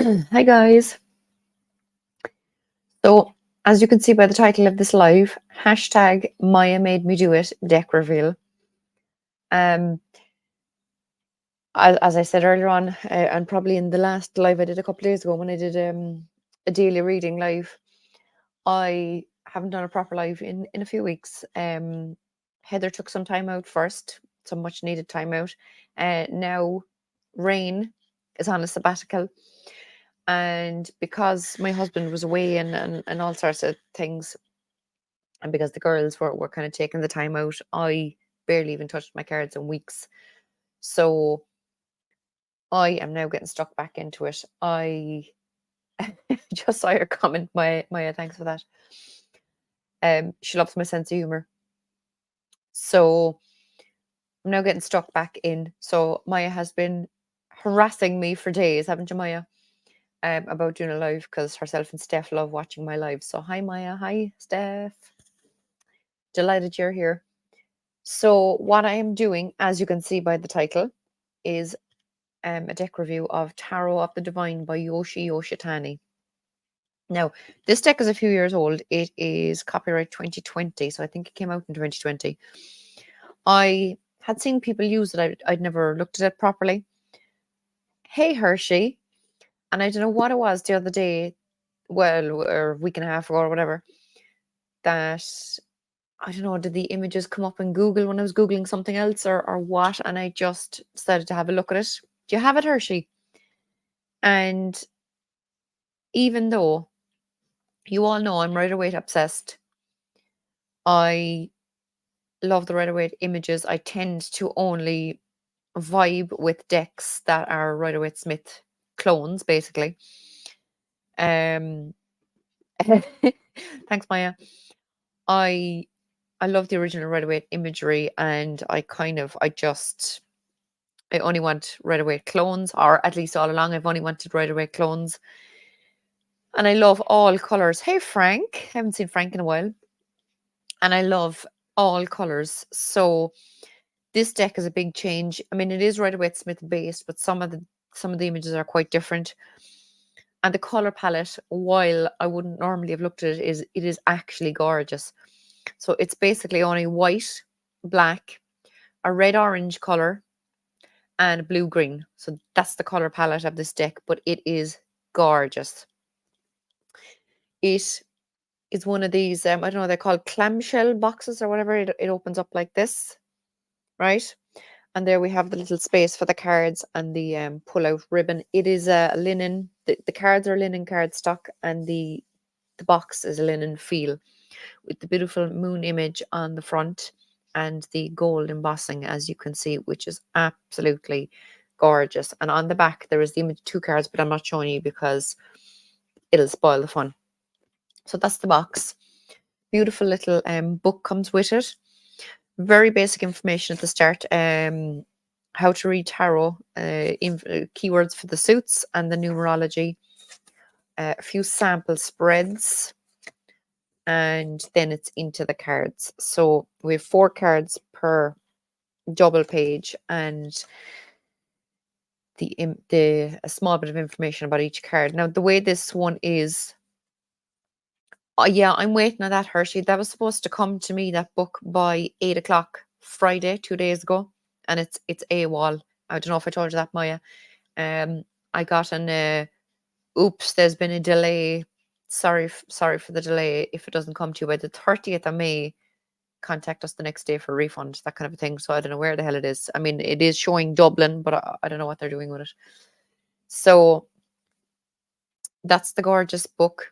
Hi guys. So as you can see by the title of this live, hashtag Maya made me do it deck reveal. Um, as I said earlier on, and probably in the last live I did a couple of days ago when I did a daily reading live, I haven't done a proper live in a few weeks. Heather took some time out first, some much needed time out. Now Rain is on a sabbatical. And because my husband was away and all sorts of things, and because the girls were kind of taking the time out, I barely even touched my cards in weeks. So I am now getting stuck back into it. I just saw your comment, Maya, thanks for that. She loves my sense of humor. So I'm now getting stuck back in. So Maya has been harassing me for days, haven't you, Maya? About doing a live because herself and Steph love watching my lives. So hi Maya, hi Steph. Delighted you're here. So what I am doing, as you can see by the title, is a deck review of Tarot of the Divine by Yoshi Yoshitani. Now, this deck is a few years old. It is copyright 2020, so I think it came out in 2020. I had seen people use it. I'd never looked at it properly. Hey, Hershey. And I don't know what it was the other day, well, or a week and a half ago or whatever, that I don't know, did the images come up in Google when I was Googling something else or what? And I just decided to have a look at it. Do you have it, Hershey? And even though you all know I'm Rider-Waite obsessed, I love the Rider-Waite images. I tend to only vibe with decks that are Rider-Waite Smith clones, basically. Um, thanks, Maya. I love the original Rider-Waite imagery, and I only want Rider-Waite clones, or at least all along I've only wanted Rider-Waite clones. And I love all colors. Hey Frank, I haven't seen Frank in a while. And I love all colors. So this deck is a big change. I mean, it is Rider-Waite Smith based, but some of the images are quite different. And the color palette, while I wouldn't normally have looked at it, is actually gorgeous. So it's basically only white, black, a red orange color, and blue green. So that's the color palette of this deck, but it is gorgeous. It is one of these, I don't know, they're called clamshell boxes or whatever. It opens up like this, right? And there we have the little space for the cards and the pull-out ribbon. It is a linen, the cards are linen cardstock, and the box is a linen feel with the beautiful moon image on the front and the gold embossing, as you can see, which is absolutely gorgeous. And on the back, there is the image, 2 cards, but I'm not showing you because it'll spoil the fun. So that's the box. Beautiful little book comes with it. Very basic information at the start. How to read tarot, keywords for the suits and the numerology, a few sample spreads, and then it's into the cards. So we have 4 cards per double page, and a small bit of information about each card. Now the way this one is, yeah, I'm waiting on that, Hershey. That was supposed to come to me, that book, by 8 o'clock Friday, 2 days ago, and it's AWOL. I don't know if I told you that, Maya. I got oops, there's been a delay. Sorry for the delay. If it doesn't come to you by the 30th of May, contact us the next day for a refund, that kind of a thing. So I don't know where the hell it is. I mean, it is showing Dublin, but I don't know what they're doing with it. So that's the gorgeous book.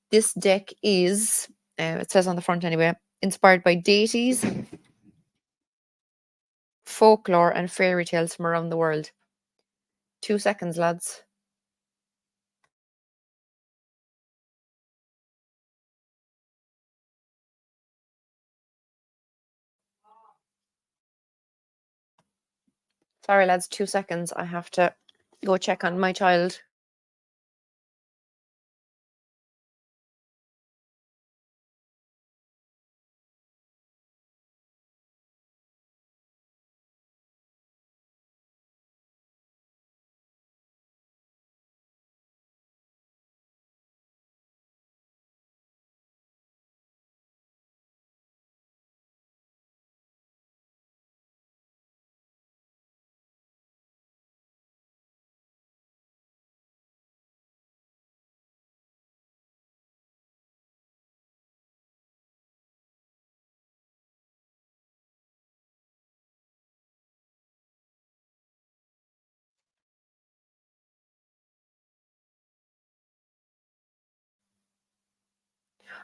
This deck is, it says on the front anyway, inspired by deities, folklore, and fairy tales from around the world. 2 seconds, lads. Sorry, lads, 2 seconds. I have to go check on my child.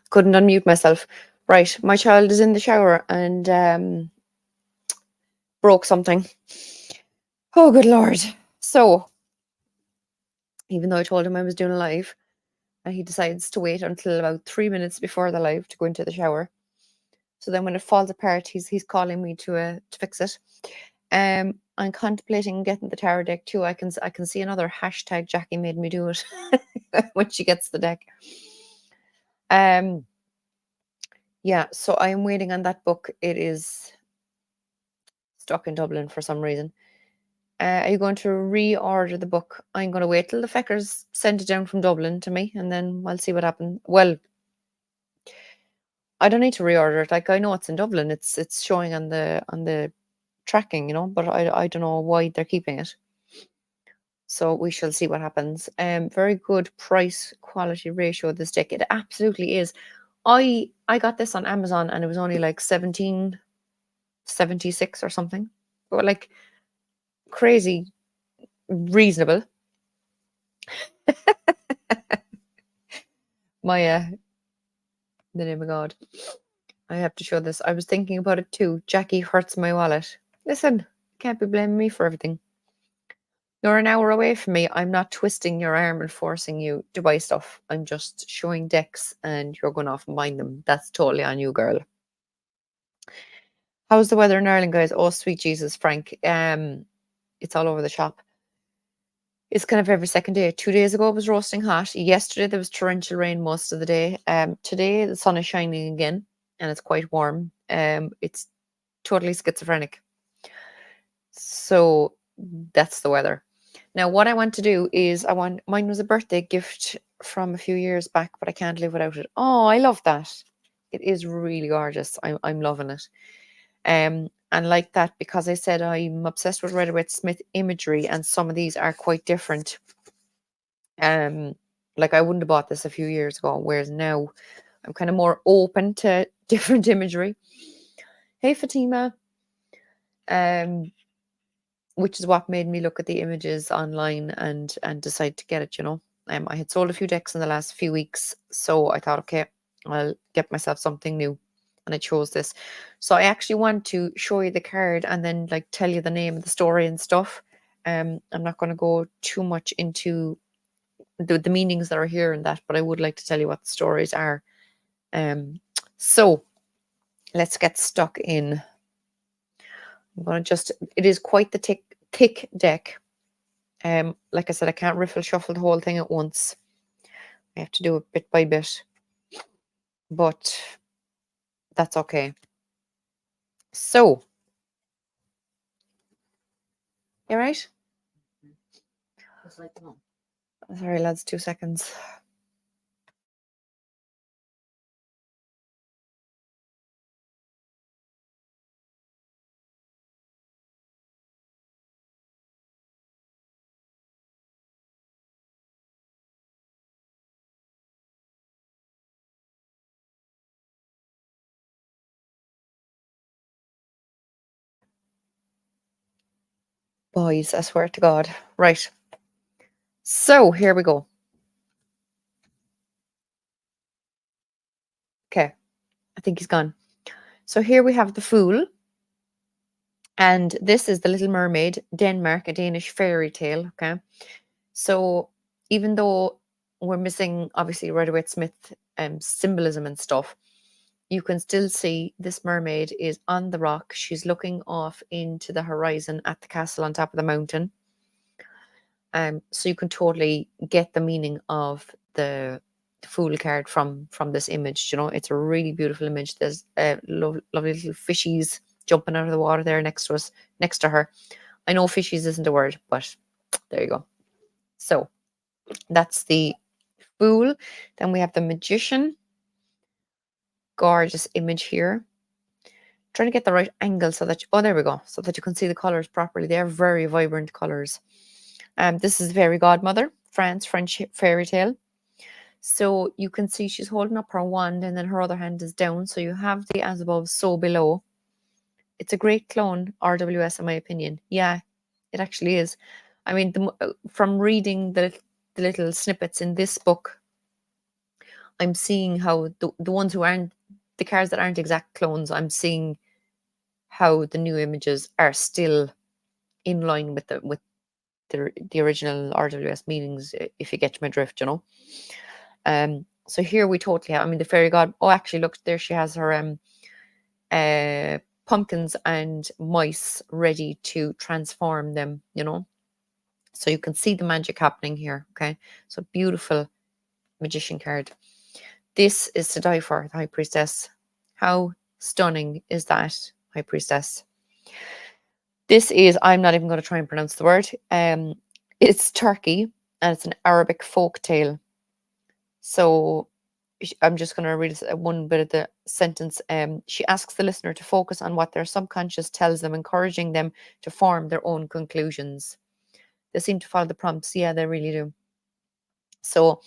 Couldn't unmute myself. Right, my child is in the shower and broke something. Oh, good Lord. So, even though I told him I was doing a live, he decides to wait until about 3 minutes before the live to go into the shower. So then when it falls apart, he's calling me to fix it. I'm contemplating getting the tower deck too. I can see another hashtag Jackie made me do it when she gets the deck. Yeah, so I am waiting on that book. It is stuck in Dublin for some reason. Are you going to reorder the book? I'm going to wait till the feckers send it down from Dublin to me, and then I'll see what happens. Well, I don't need to reorder it. Like, I know it's in Dublin. It's showing on the tracking, but I don't know why they're keeping it. So we shall see what happens. Very good price quality ratio this deck. It absolutely is. I got this on Amazon and it was only like 17.76 or something. But like crazy reasonable. My the name of God. I have to show this. I was thinking about it too. Jackie hurts my wallet. Listen, can't be blaming me for everything. You're an hour away from me. I'm not twisting your arm and forcing you to buy stuff. I'm just showing decks and you're going off and buying them. That's totally on you, girl. How's the weather in Ireland, guys? Oh, sweet Jesus, Frank. It's all over the shop. It's kind of every second day. 2 days ago it was roasting hot. Yesterday there was torrential rain most of the day. Today the sun is shining again and it's quite warm. It's totally schizophrenic. So that's the weather. Now what I want to do is mine was a birthday gift from a few years back, but I can't live without it. Oh, I love that. It is really gorgeous. I'm loving it. And like that, because I said I'm obsessed with Rider-Waite-Smith imagery, and some of these are quite different. Like I wouldn't have bought this a few years ago, whereas now I'm kind of more open to different imagery. Hey, Fatima. Which is what made me look at the images online and decide to get it. I had sold a few decks in the last few weeks, so I thought, okay, I'll get myself something new, and I chose this. So I actually want to show you the card and then like tell you the name of the story and stuff. I'm not going to go too much into the meanings that are here and that, but I would like to tell you what the stories are. So let's get stuck in. I'm going to it is quite the thick deck. Like I said, I can't riffle shuffle the whole thing at once. I have to do it bit by bit, but that's okay. So, you right? Sorry, lads, 2 seconds. Boys, I swear to God. Right. So, here we go. Okay. I think he's gone. So, here we have the Fool. And this is the Little Mermaid, Denmark, a Danish fairy tale. Okay. So, even though we're missing, obviously, Rider-Waite-Smith symbolism and stuff, you can still see this mermaid is on the rock. She's looking off into the horizon at the castle on top of the mountain. So you can totally get the meaning of the Fool card from this image. It's a really beautiful image. There's lovely little fishies jumping out of the water there next to her. I know fishies isn't a word, but there you go. So that's the Fool. Then we have the Magician. Gorgeous image here. Trying to get the right angle so that there we go, so that you can see the colors properly. They're very vibrant colors. This is Fairy Godmother, French fairy tale. So you can see she's holding up her wand and then her other hand is down. So you have the as above, so below. It's a great clone, RWS, in my opinion. Yeah, it actually is. I mean, from reading the little snippets in this book, I'm seeing how the ones who aren't, the cards that aren't exact clones, I'm seeing how the new images are still in line with the original RWS meanings, if you get my drift, you know. So here we totally have, I mean, the fairy god, oh, actually, look, there she has her pumpkins and mice ready to transform them, you know. So you can see the magic happening here, okay? So beautiful magician card. This is to die for, the High Priestess. How stunning is that, High Priestess? This is, I'm not even going to try and pronounce the word. It's Turkey, and it's an Arabic folk tale. So I'm just going to read one bit of the sentence. She asks the listener to focus on what their subconscious tells them, encouraging them to form their own conclusions. They seem to follow the prompts. Yeah, they really do. So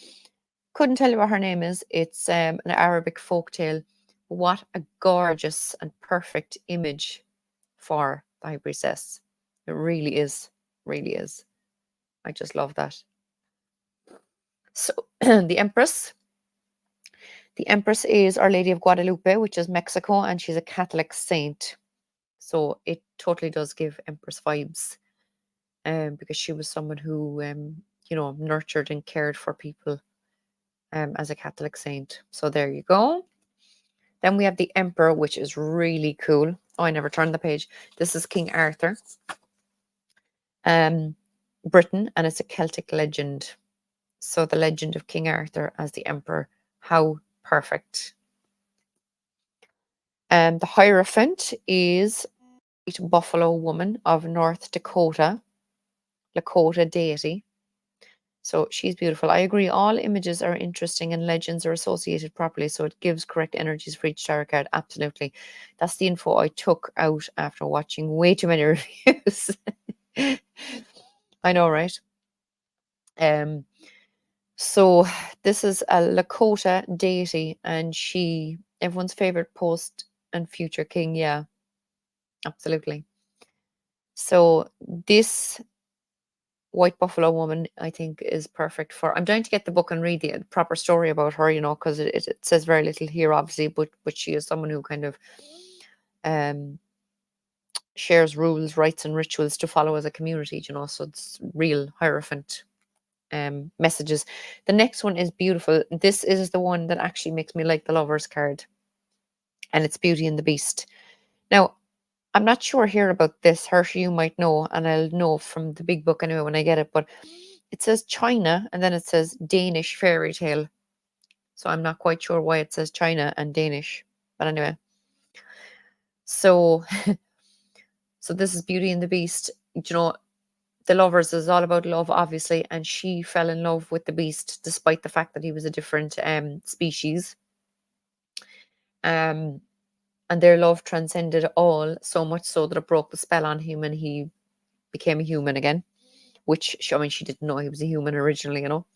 couldn't tell you what her name is. It's an Arabic folktale. What a gorgeous and perfect image for the High Priestess. It really is. Really is. I just love that. So the Empress. The Empress is Our Lady of Guadalupe, which is Mexico, and she's a Catholic saint. So it totally does give Empress vibes, because she was someone who, you know, nurtured and cared for people, as a Catholic saint. So there you go. Then we have the Emperor, which is really cool. Oh, I never turned the page. This is King Arthur, Britain, and it's a Celtic legend. So the legend of King Arthur as the Emperor. How perfect. The Hierophant is a buffalo woman of North Dakota, Lakota deity. So she's beautiful. I agree. All images are interesting and legends are associated properly. So it gives correct energies for each tarot card. Absolutely. That's the info I took out after watching way too many reviews. I know, right? So this is a Lakota deity, and everyone's favorite post and future king. Yeah, absolutely. So this white buffalo woman, I think, is perfect for. I'm trying to get the book and read the proper story about her, you know, because it says very little here, obviously, but she is someone who kind of shares rules, rites, and rituals to follow as a community, you know. So it's real Hierophant messages. The next one is beautiful. This is the one that actually makes me like the Lovers card, and it's Beauty and the Beast. Now, I'm not sure here about this. Hershey, you might know, and I'll know from the big book anyway when I get it, but it says China and then it says Danish fairy tale. So I'm not quite sure why it says China and Danish. But anyway. So so this is Beauty and the Beast. You know, the Lovers is all about love, obviously, and she fell in love with the Beast despite the fact that he was a different species. And their love transcended all, so much so that it broke the spell on him and he became a human again, which, I mean, she didn't know he was a human originally, you know.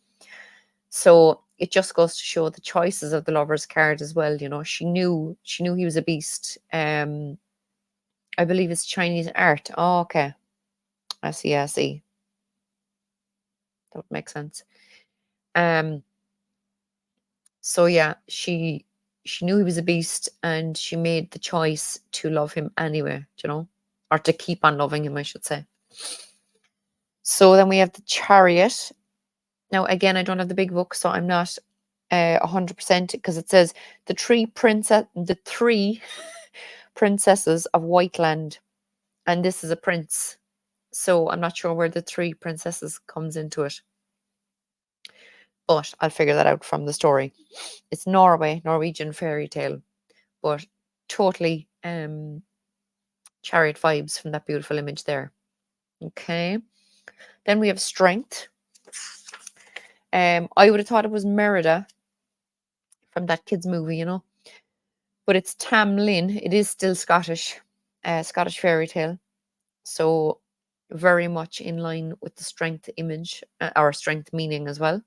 So it just goes to show the choices of the Lovers card as well. You know, she knew he was a beast. I believe it's Chinese art. Oh, okay. I see. I see. That would make sense. So yeah, she knew he was a beast, and she made the choice to love him anyway. You know, or to keep on loving him, I should say. So then we have the Chariot. Now, again, I don't have the big book, so I'm not 100% because it says the three princesses of Whiteland, and this is a prince. So I'm not sure where the three princesses comes into it, but I'll figure that out from the story. It's Norwegian fairy tale, but totally chariot vibes from that beautiful image there. Okay, then we have Strength. I would have thought it was Merida from that kids movie, you know, but it's Tam Lin. It is still Scottish, Scottish fairy tale. So very much in line with the strength image, or strength meaning as well.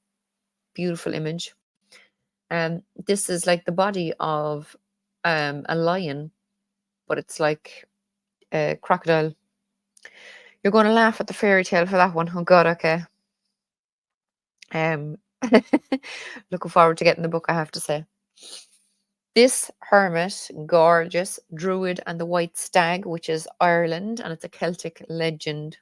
Beautiful image. This is like the body of a lion, but it's like a crocodile. You're going to laugh at the fairy tale for that one. Oh God, okay. Looking forward to getting the book, I have to say. This hermit, gorgeous, Druid and the White Stag, which is Ireland, and it's a Celtic legend.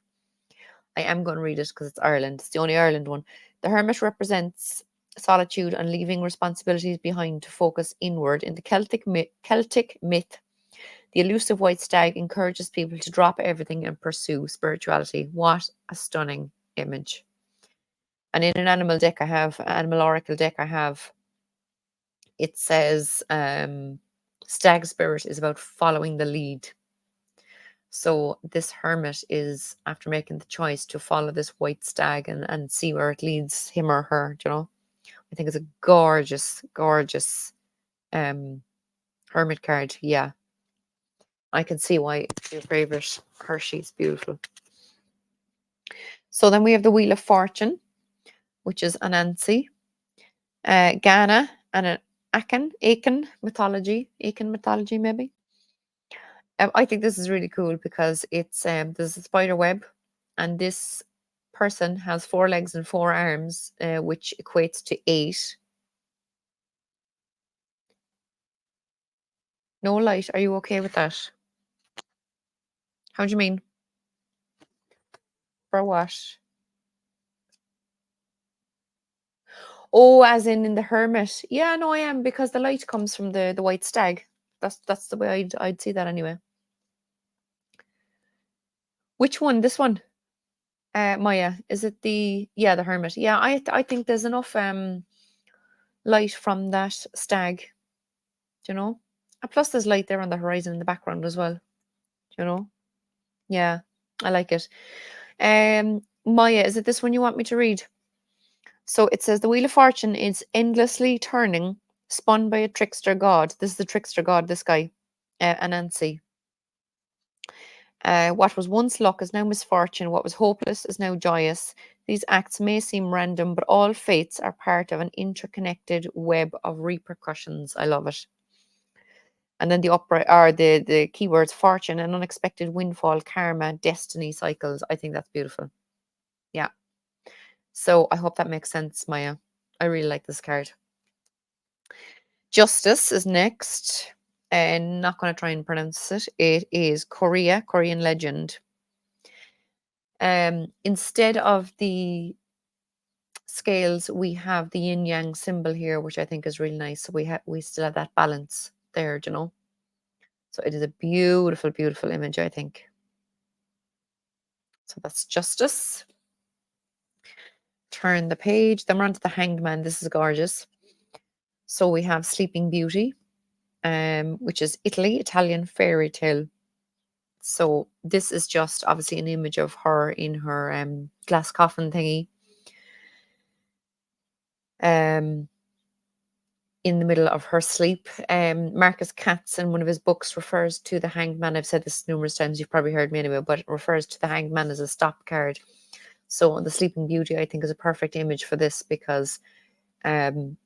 I am going to read it because it's Ireland. It's the only Ireland one. The hermit represents solitude and leaving responsibilities behind to focus inward. In the Celtic myth, the elusive white stag encourages people to drop everything and pursue spirituality. What a stunning image. And in an animal deck I have, animal oracle deck I have, it says stag spirit is about following the lead. So this hermit is after making the choice to follow this white stag and see where it leads him or her, you know. I think it's a gorgeous, gorgeous hermit card. Yeah. I can see why it's your favorite. Hershey's beautiful. So then we have the Wheel of Fortune, which is Anansi, Ghana, and an Akan mythology, maybe. I think this is really cool because it's there's a spider web, and this person has 4 legs and 4 arms, which equates to 8. No light. Are you okay with that? How do you mean? For what? Oh, as in the hermit. Yeah, no, I am, because the light comes from the white stag. That's the way I'd see that anyway. Which one? This one? Maya. Is it the the hermit? Yeah, I think there's enough light from that stag, you know. And plus there's light there on the horizon in the background as well, you know. Yeah, I like it. Maya, is it this one you want me to read? So it says the Wheel of Fortune is endlessly turning, spun by a trickster god. This is the trickster god, this guy, Anansi. What was once luck is now misfortune. What was hopeless is now joyous. These acts may seem random, but all fates are part of an interconnected web of repercussions. I love it. And then the upright are the keywords fortune and unexpected windfall, karma, destiny cycles. I think that's beautiful. Yeah. So I hope that makes sense, Maya. I really like this card. Justice is next. And not going to try and pronounce it. It is Korean legend. Instead of the scales, we have the yin yang symbol here, which I think is really nice. So we still have that balance there, you know. So it is a beautiful, beautiful image, I think. So that's Justice. Turn the page. Then we're on to the Hanged Man. This is gorgeous. So we have Sleeping Beauty, which is Italian fairy tale. So this is just obviously an image of her in her glass coffin thingy. In the middle of her sleep. Marcus Katz, in one of his books, refers to the Hanged Man. I've said this numerous times, you've probably heard me anyway, but it refers to the Hanged Man as a stop card. So the Sleeping Beauty, I think, is a perfect image for this because in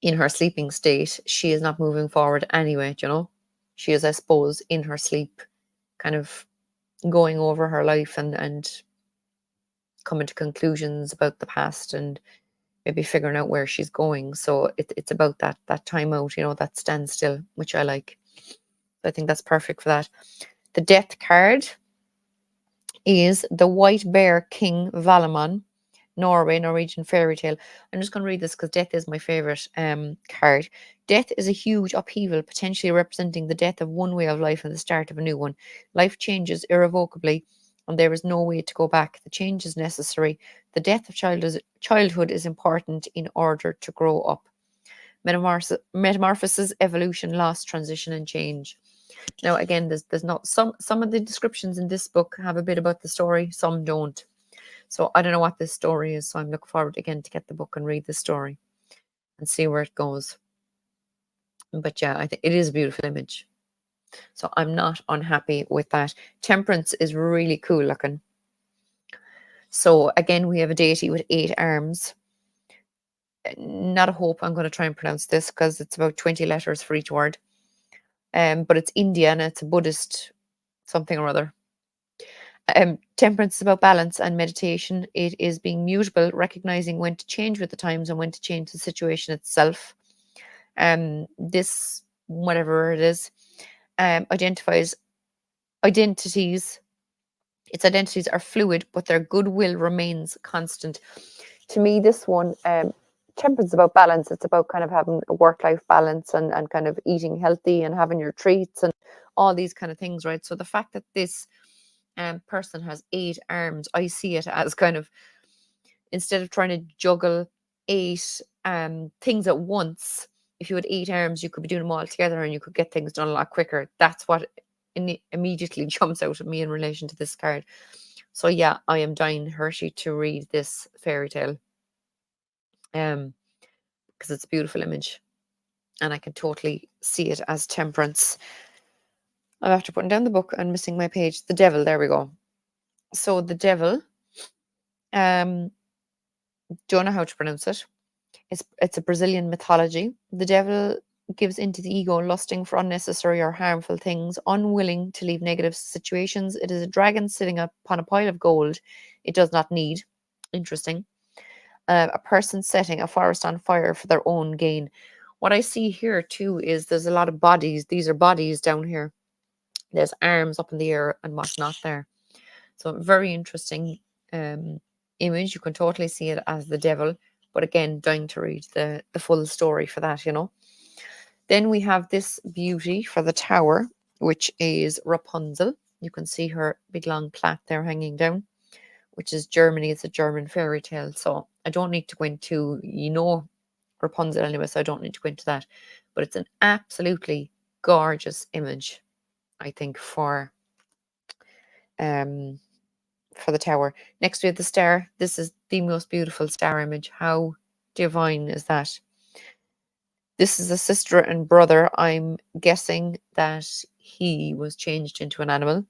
her sleeping state, she is not moving forward anyway, you know. She is, I suppose, in her sleep, kind of going over her life and coming to conclusions about the past and maybe figuring out where she's going. So it's about that time out, you know, that standstill, which I like. I think that's perfect for that. The Death card is the White Bear King Valamon, Norwegian fairy tale. I'm just going to read this because death is my favorite card. Death is a huge upheaval, potentially representing the death of one way of life and the start of a new one. Life changes irrevocably, and there is no way to go back. The change is necessary. The death of childhood is important in order to grow up. Metamorphosis, evolution, loss, transition, and change. Now, again, there's not some of the descriptions in this book have a bit about the story, some don't. So I don't know what this story is. So I'm looking forward again to get the book and read the story and see where it goes. But yeah, I think it is a beautiful image. So I'm not unhappy with that. Temperance is really cool looking. So again, we have a deity with 8 arms. Not a hope. I'm going to try and pronounce this because it's about 20 letters for each word. But it's India and it's a Buddhist something or other. Temperance is about balance and meditation. It is being mutable, recognizing when to change with the times and when to change the situation itself. This, whatever it is, identifies identities. Its identities are fluid, but their goodwill remains constant. To me, this one, temperance is about balance. It's about kind of having a work-life balance and kind of eating healthy and having your treats and all these kind of things, right? So the fact that this person has 8 arms, I see it as kind of, instead of trying to juggle 8 things at once, if you had 8 arms, you could be doing them all together and you could get things done a lot quicker. That's what immediately jumps out at me in relation to this card. So yeah, I am dying, Hershey, to read this fairy tale. Because it's a beautiful image and I can totally see it as temperance. I'm after putting down the book and missing my page. The devil, there we go. So the devil, don't know how to pronounce it. It's a Brazilian mythology. The devil gives into the ego, lusting for unnecessary or harmful things, unwilling to leave negative situations. It is a dragon sitting upon a pile of gold it does not need. Interesting. A person setting a forest on fire for their own gain. What I see here too is there's a lot of bodies. These are bodies down here. There's arms up in the air and whatnot there. So very interesting image. You can totally see it as the devil. But again, dying to read the full story for that, you know. Then we have this beauty for the tower, which is Rapunzel. You can see her big long plait there hanging down, which is Germany. It's a German fairy tale. So I don't need to go into, you know, Rapunzel anyway, so I don't need to go into that. But it's an absolutely gorgeous image, I think, for the tower. Next we have the star. This is the most beautiful star image. How divine is that? This is a sister and brother. I'm guessing that he was changed into an animal.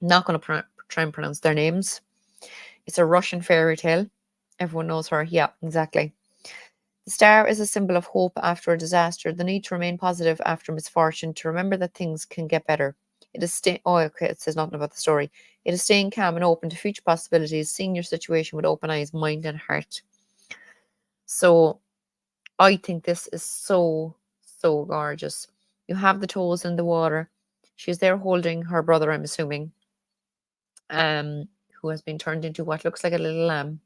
Not going to try and pronounce their names. It's a Russian fairy tale. Everyone knows her. Yeah, exactly. The star is a symbol of hope after a disaster, the need to remain positive after misfortune, to remember that things can get better. It is it says nothing about the story. It is staying calm and open to future possibilities, seeing your situation with open eyes, mind and heart. So I think this is so, so gorgeous. You have the toes in the water. She's there holding her brother, I'm assuming, who has been turned into what looks like a little lamb.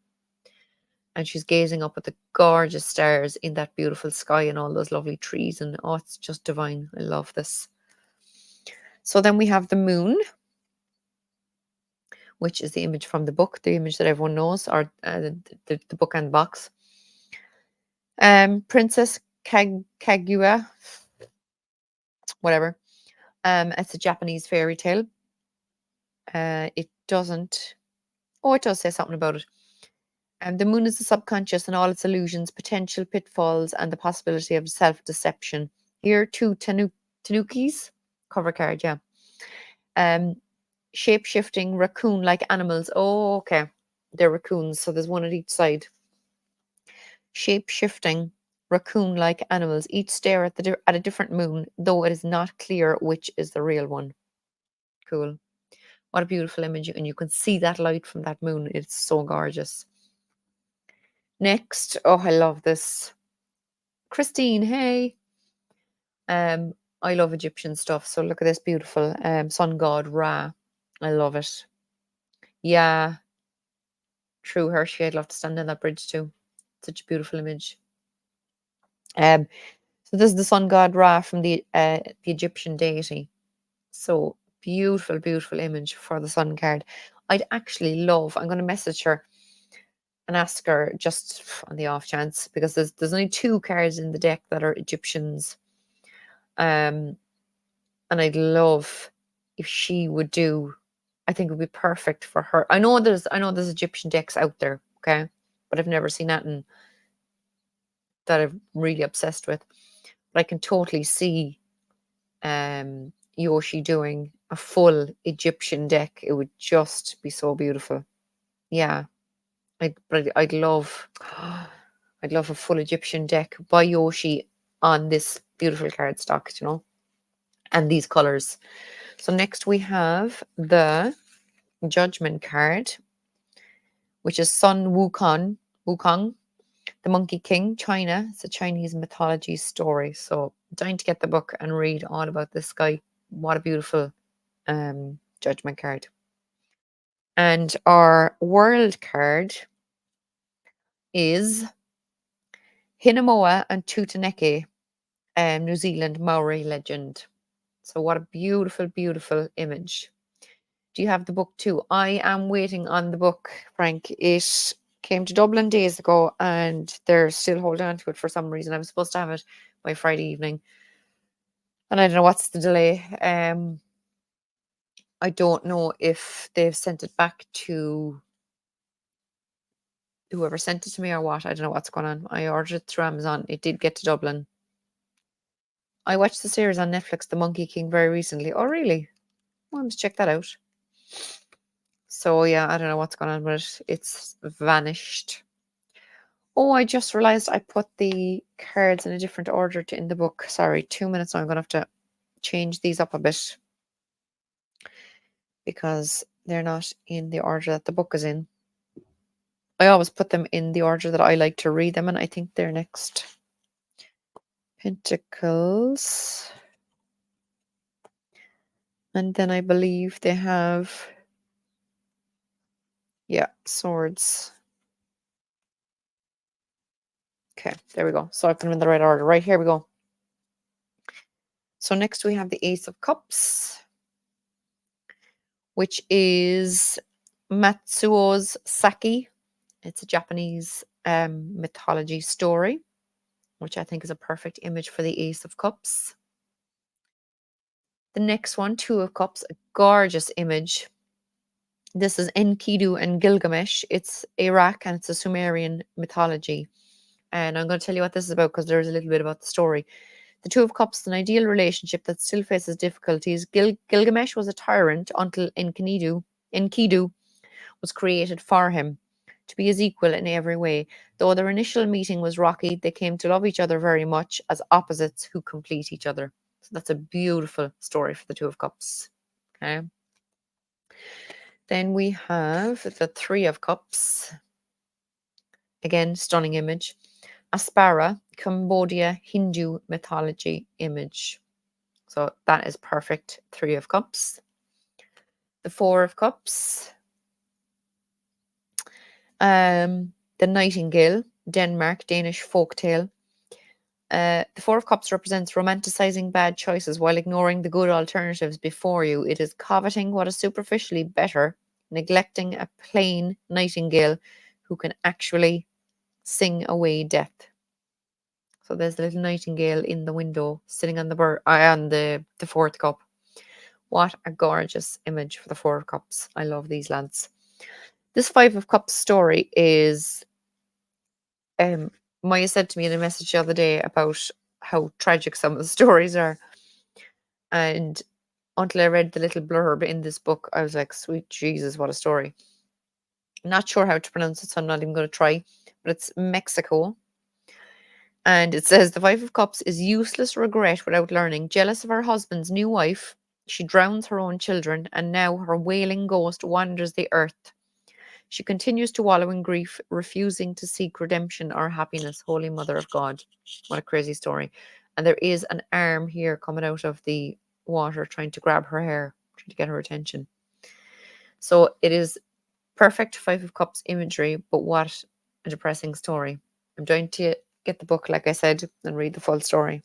And she's gazing up at the gorgeous stars in that beautiful sky and all those lovely trees. And oh, it's just divine. I love this. So then we have the moon, which is the image from the book, the image that everyone knows, or the book and box. Princess Kaguya, whatever. It's a Japanese fairy tale. It doesn't. Oh, it does say something about it. The moon is the subconscious and all its illusions, potential pitfalls, and the possibility of self-deception. Here, 2 tanukis, cover card, yeah. Shape-shifting raccoon-like animals. Oh, okay. They're raccoons, so there's one at each side. Shape-shifting raccoon-like animals. Each stare at a different moon, though it is not clear which is the real one. Cool. What a beautiful image. And you can see that light from that moon. It's so gorgeous. Next, oh, I love this. Christine, hey. I love Egyptian stuff. So look at this beautiful sun god Ra. I love it. Yeah. True, Hershey. I'd love to stand on that bridge too. Such a beautiful image. So this is the sun god Ra from the Egyptian deity. So beautiful, beautiful image for the sun card. I'd actually love, I'm going to message her and ask her just on the off chance, because there's only 2 cards in the deck that are Egyptians. And I'd love if she would do, I think it would be perfect for her. I know there's Egyptian decks out there, okay? But I've never seen that I'm really obsessed with. But I can totally see Yoshi doing a full Egyptian deck. It would just be so beautiful. Yeah. I'd love a full Egyptian deck by Yoshi on this beautiful cardstock, you know, and these colors. So next we have the Judgment card, which is Sun Wukong, the Monkey King, China. It's a Chinese mythology story. So I'm dying to get the book and read all about this guy. What a beautiful judgment card. And our world card is Hinamoa and Tutaneke, New Zealand Maori legend. So what a beautiful, beautiful image. Do you have the book too? I am waiting on the book, Frank. It came to Dublin days ago and they're still holding on to it for some reason. I was supposed to have it by Friday evening. And I don't know what's the delay. I don't know if they've sent it back to whoever sent it to me or what. I don't know what's going on. I ordered it through Amazon. It did get to Dublin. I watched the series on Netflix, The Monkey King, very recently. Oh, really? I want to check that out. So, yeah, I don't know what's going on with it. It's vanished. Oh, I just realized I put the cards in a different order in the book. Sorry, 2 minutes now. I'm going to have to change these up a bit because they're not in the order that the book is in. I always put them in the order that I like to read them, and I think they're next. Pentacles. And then I believe they have, yeah, swords. Okay, there we go. So I put them in the right order. Right, here we go. So next we have the Ace of Cups, which is Matsuo's Saki. It's a Japanese mythology story, which I think is a perfect image for the Ace of Cups. The next one, Two of Cups, a gorgeous image. This is Enkidu and Gilgamesh. It's Iraq and it's a Sumerian mythology. And I'm going to tell you what this is about because there's a little bit about the story. The Two of Cups is an ideal relationship that still faces difficulties. Gilgamesh was a tyrant until Enkidu was created for him to be his equal in every way. Though their initial meeting was rocky, they came to love each other very much as opposites who complete each other. So that's a beautiful story for the Two of Cups. Okay. Then we have the Three of Cups. Again, stunning image. Aspara, Cambodia Hindu mythology image. So that is perfect. Three of Cups. The Four of Cups. The Nightingale, Denmark, Danish folktale. The Four of Cups represents romanticizing bad choices while ignoring the good alternatives before you. It is coveting what is superficially better, neglecting a plain nightingale who can actually sing away death. So there's the little nightingale in the window sitting on the fourth cup. What a gorgeous image for the Four of Cups. I love these lads. This Five of Cups story is Maya said to me in a message the other day about how tragic some of the stories are. And until I read the little blurb in this book, I was like, sweet Jesus, what a story. Not sure how to pronounce it, so I'm not even going to try. But it's Mexico. And it says the Five of Cups is useless regret without learning. Jealous of her husband's new wife, she drowns her own children, and now her wailing ghost wanders the earth. She continues to wallow in grief, refusing to seek redemption or happiness. Holy Mother of God. What a crazy story. And there is an arm here coming out of the water trying to grab her hair, trying to get her attention. So it is perfect Five of Cups imagery, but what a depressing story. I'm trying to get the book, like I said, and read the full story.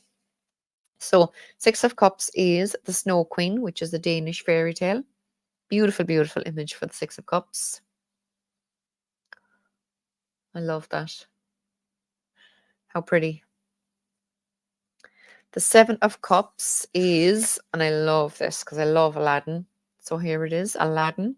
So Six of Cups is the Snow Queen, which is a Danish fairy tale. Beautiful, beautiful image for the Six of Cups. I love that. How pretty. The Seven of Cups is, and I love this because I love Aladdin. So here it is, Aladdin,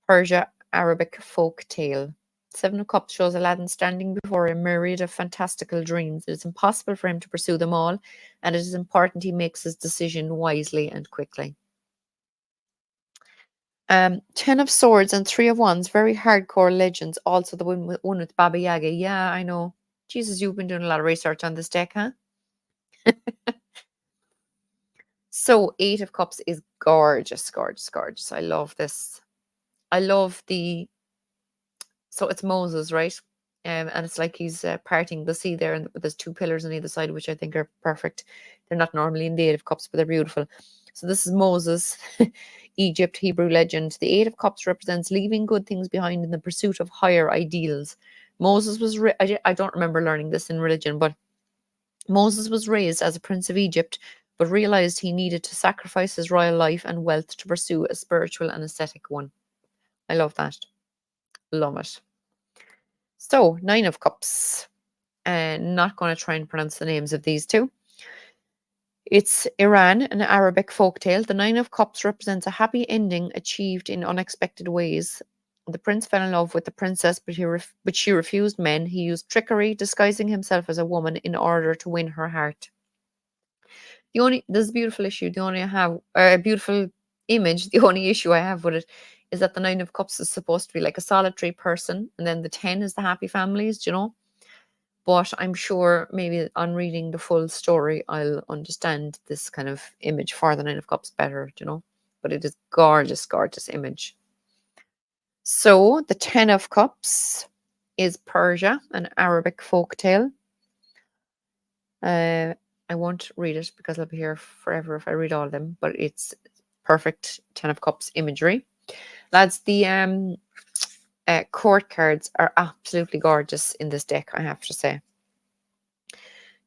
Persia Arabic folk tale. Seven of Cups shows Aladdin standing before a myriad of fantastical dreams. It is impossible for him to pursue them all, and it is important he makes his decision wisely and quickly. 10 of Swords and 3 of Wands, very hardcore legends. Also the one with Baba Yaga. Yeah, I know. Jesus, you've been doing a lot of research on this deck, huh? So 8 of Cups is gorgeous, gorgeous, gorgeous. I love this. I love so it's Moses, right? And it's like he's parting the sea there, and there's two pillars on either side, which I think are perfect. They're not normally in the Eight of Cups, but they're beautiful. So this is Moses, Egypt, Hebrew legend. The Eight of Cups represents leaving good things behind in the pursuit of higher ideals. Moses was, I don't remember learning this in religion, but Moses was raised as a prince of Egypt, but realized he needed to sacrifice his royal life and wealth to pursue a spiritual and ascetic one. I love that. Love it. So, Nine of Cups. And not going to try and pronounce the names of these two. It's Iran, an Arabic folktale. The Nine of Cups represents a happy ending achieved in unexpected ways. The prince fell in love with the princess, but she refused men. He used trickery, disguising himself as a woman in order to win her heart. This beautiful issue. The only I have a beautiful image. The only issue I have with it is that the Nine of Cups is supposed to be like a solitary person, and then the 10 is the happy families. Do you know? But I'm sure maybe on reading the full story, I'll understand this kind of image for the Nine of Cups better, you know. But it is gorgeous, gorgeous image. So the 10 of Cups is Persia, an Arabic folktale. I won't read it because I'll be here forever if I read all of them, but it's perfect 10 of Cups imagery. Lads, the court cards are absolutely gorgeous in this deck, I have to say.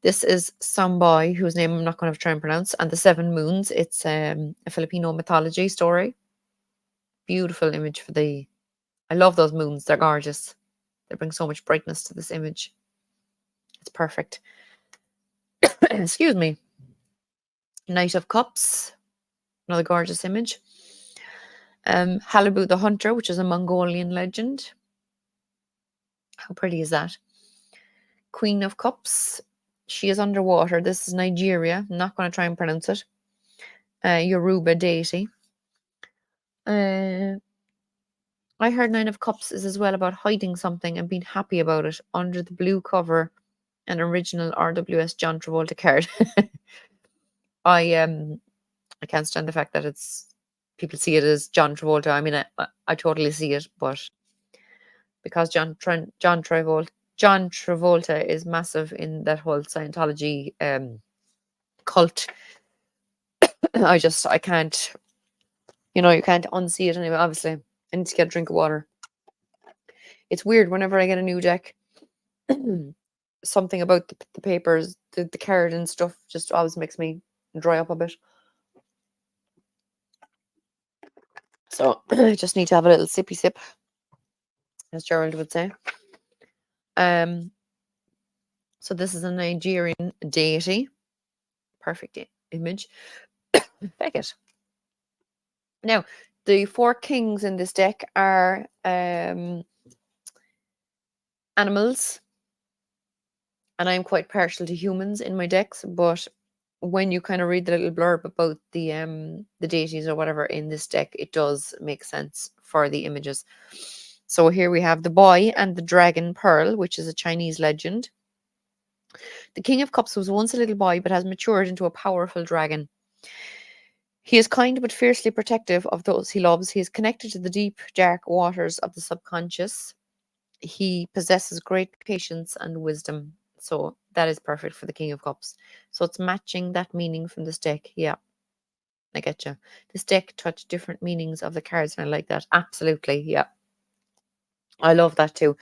This is some boy whose name I'm not going to try and pronounce, and the Seven Moons. It's a Filipino mythology story. Beautiful image for the... I love those moons. They're gorgeous. They bring so much brightness to this image. It's perfect. Excuse me. Knight of Cups. Another gorgeous image. Halibu the Hunter, which is a Mongolian legend. How pretty is that? Queen of Cups. She is underwater. This is Nigeria. I'm not going to try and pronounce it. Yoruba deity. I heard Nine of Cups is as well about hiding something and being happy about it under the blue cover, an original RWS John Travolta card. I can't stand the fact that people see it as John Travolta. I mean, I totally see it, but because John Travolta is massive in that whole Scientology cult, I can't, you can't unsee it anyway. Obviously, I need to get a drink of water. It's weird whenever I get a new deck. Something about the papers, the card and stuff just always makes me dry up a bit. So I just need to have a little sippy sip, as Gerald would say. So this is a Nigerian deity. Perfect image. Beckett. Now, the four kings in this deck are animals. And I'm quite partial to humans in my decks, but when you kind of read the little blurb about the deities or whatever in this deck, it does make sense for the images. So here we have the boy and the dragon Pearl, which is a Chinese legend. The King of Cups was once a little boy, but has matured into a powerful dragon. He is kind but fiercely protective of those he loves. He is connected to the deep, dark waters of the subconscious. He possesses great patience and wisdom. So that is perfect for the King of Cups. So it's matching that meaning from this deck. Yeah, I get you. This deck touched different meanings of the cards, and I like that. Absolutely, yeah. I love that too.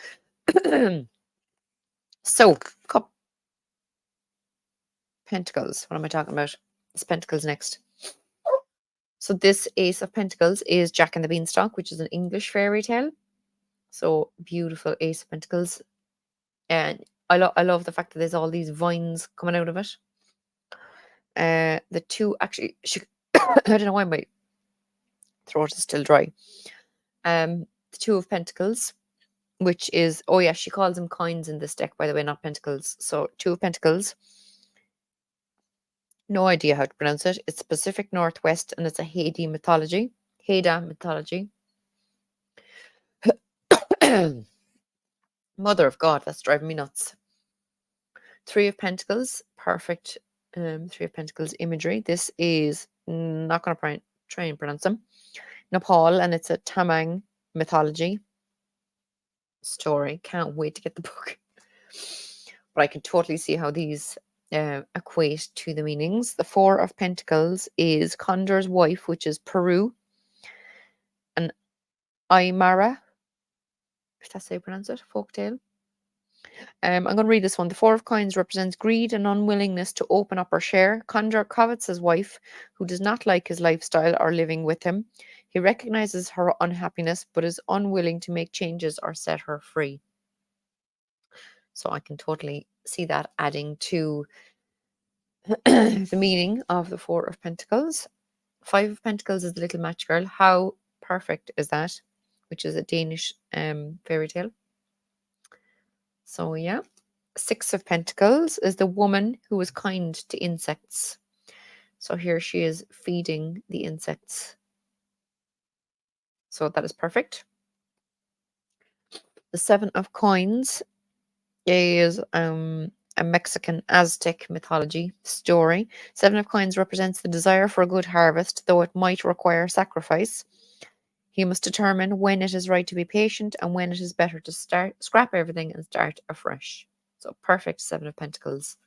So, Cup Pentacles. What am I talking about? It's Pentacles next. So this Ace of Pentacles is Jack and the Beanstalk, which is an English fairy tale. So beautiful Ace of Pentacles. And I love the fact that there's all these vines coming out of it. The two actually, I don't know why my throat is still dry. The Two of Pentacles, which is, oh yeah, she calls them coins in this deck, by the way, not pentacles. So Two of Pentacles. No idea how to pronounce it. It's Pacific Northwest, and it's a Haida mythology. Mother of God, that's driving me nuts. Three of Pentacles, perfect. Three of Pentacles imagery. This is not going to try and pronounce them. Nepal, and it's a Tamang mythology story. Can't wait to get the book. But I can totally see how these equate to the meanings. The Four of Pentacles is Condor's wife, which is Peru, and Aymara, if that's how you pronounce it, folktale. I'm going to read this one. The Four of Coins represents greed and unwillingness to open up or share. Condor covets his wife, who does not like his lifestyle or living with him. He recognizes her unhappiness, but is unwilling to make changes or set her free. So I can totally see that adding to the meaning of the Four of Pentacles. Five of Pentacles is the little match girl. How perfect is that? Which is a Danish fairy tale. So yeah. Six of Pentacles is the woman who was kind to insects. So here she is feeding the insects. So that is perfect. The Seven of Coins is a Mexican Aztec mythology story. Seven of Coins represents the desire for a good harvest, though it might require sacrifice. He must determine when it is right to be patient and when it is better to scrap everything and start afresh. So perfect Seven of Pentacles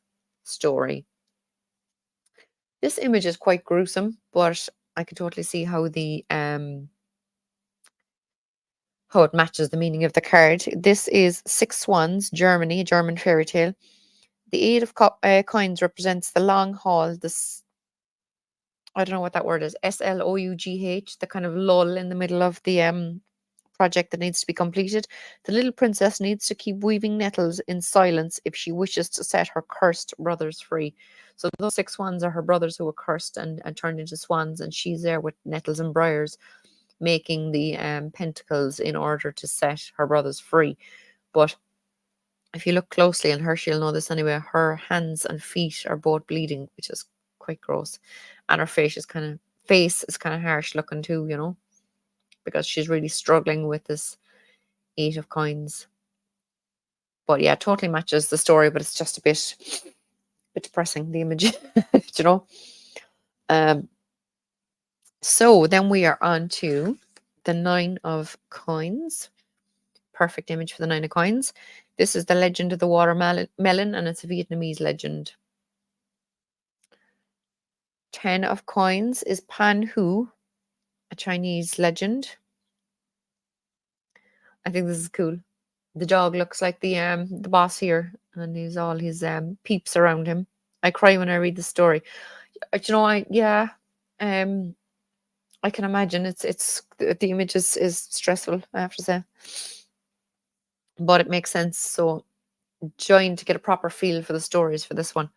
story. This image is quite gruesome, but I can totally see how how it matches the meaning of the card. This is Six Swans, Germany, a German fairy tale. The Eight of Coins represents the long haul, this, I don't know what that word is, SLOUGH, the kind of lull in the middle of the project that needs to be completed. The little princess needs to keep weaving nettles in silence if she wishes to set her cursed brothers free. So those six swans are her brothers who were cursed and turned into swans, and she's there with nettles and briars making the pentacles in order to set her brothers free. But if you look closely, and she'll know this anyway, her hands and feet are both bleeding, which is quite gross. And her face is kind of harsh looking too, you know, because she's really struggling with this Eight of Coins. But yeah, totally matches the story, but it's just a bit depressing, the image, you know. So then we are on to the Nine of Coins. Perfect image for the Nine of Coins. This is the legend of the watermelon, and it's a Vietnamese legend. 10 of Coins is Pan Hu, a Chinese legend. I think this is cool. The dog looks like the boss here, and he's all his peeps around him. I cry when I read the story. You know, I can imagine it's the image is stressful, I have to say, but it makes sense. So join to get a proper feel for the stories for this one.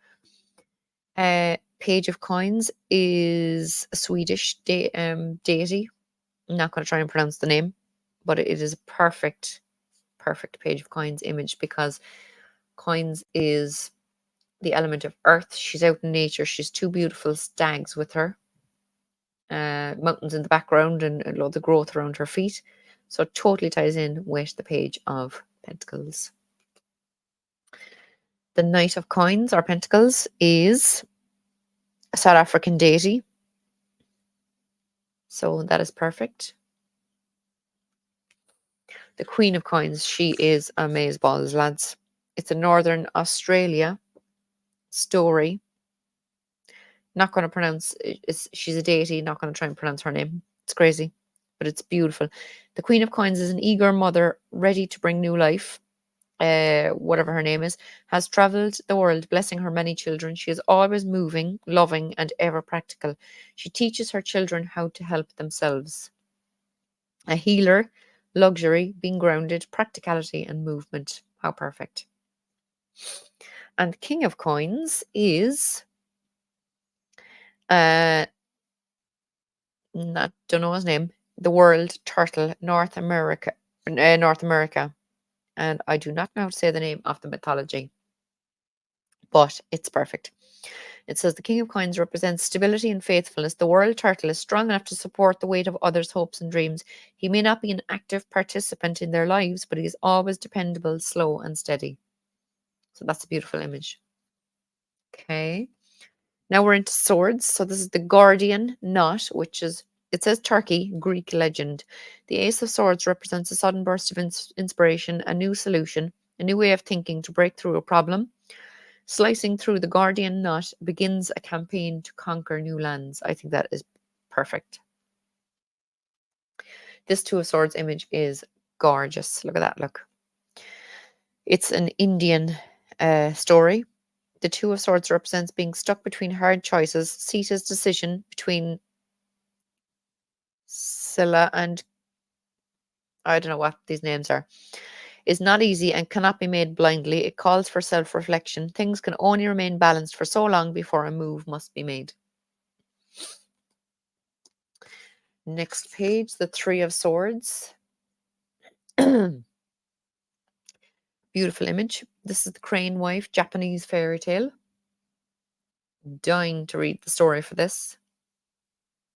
Page of Coins is a Swedish deity. I'm not going to try and pronounce the name, but it is a perfect Page of Coins image, because coins is the element of earth. She's out in nature. She's two beautiful stags with her. Mountains in the background and loads of growth around her feet. So it totally ties in with the Page of Pentacles. The Knight of Coins or Pentacles is a South African deity. So that is perfect. The Queen of Coins, she is amazeballs, lads. It's a Northern Australia story. Not going to pronounce, she's a deity, not going to try and pronounce her name. It's crazy, but it's beautiful. The Queen of Coins is an eager mother ready to bring new life. Whatever her name is, has travelled the world, blessing her many children. She is always moving, loving, and ever practical. She teaches her children how to help themselves. A healer, luxury, being grounded, practicality, and movement. How perfect. And King of Coins is don't know his name. The World Turtle, North America, and I do not know how to say the name of the mythology, but it's perfect. It says the King of Coins represents stability and faithfulness. The World Turtle is strong enough to support the weight of others' hopes and dreams. He may not be an active participant in their lives, but he is always dependable, slow, and steady. So that's a beautiful image. Okay. Now we're into swords. So this is the Guardian Knot, which is It says Turkey, Greek legend. The Ace of Swords represents a sudden burst of inspiration, a new solution, a new way of thinking to break through a problem. Slicing through the Gordian knot begins a campaign to conquer new lands. I think that is perfect. This Two of Swords image is gorgeous. Look at that, look. It's an Indian story. The Two of Swords represents being stuck between hard choices. Sita's decision between Scylla and I don't know what these names are, is not easy and cannot be made blindly. It calls for self-reflection. Things can only remain balanced for so long before a move must be made. Next page, the Three of Swords. Beautiful image. This is the Crane Wife, Japanese fairy tale. Dying to read the story for this.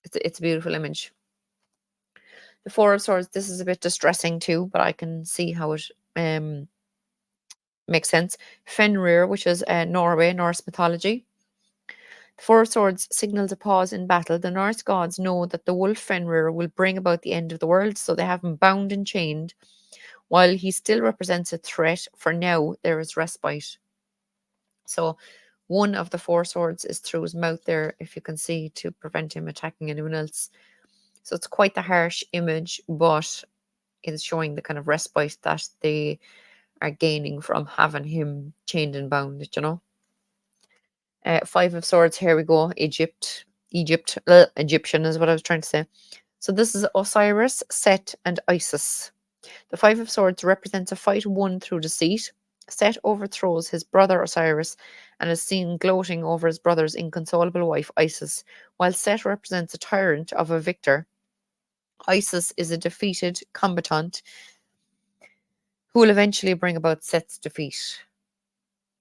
It's a beautiful image. The Four of Swords, this is a bit distressing too, but I can see how it makes sense. Fenrir, which is Norway, Norse mythology. The Four of Swords signals a pause in battle. The Norse gods know that the wolf Fenrir will bring about the end of the world, so they have him bound and chained. While he still represents a threat, for now there is respite. So one of the Four Swords is through his mouth there, if you can see, to prevent him attacking anyone else. So it's quite the harsh image, but it is showing the kind of respite that they are gaining from having him chained and bound, you know. Five of Swords, here we go. Egyptian is what I was trying to say. So this is Osiris, Set, and Isis. The Five of Swords represents a fight won through deceit. Set overthrows his brother Osiris and is seen gloating over his brother's inconsolable wife Isis, while Set represents a tyrant of a victor. Isis is a defeated combatant who will eventually bring about Set's defeat.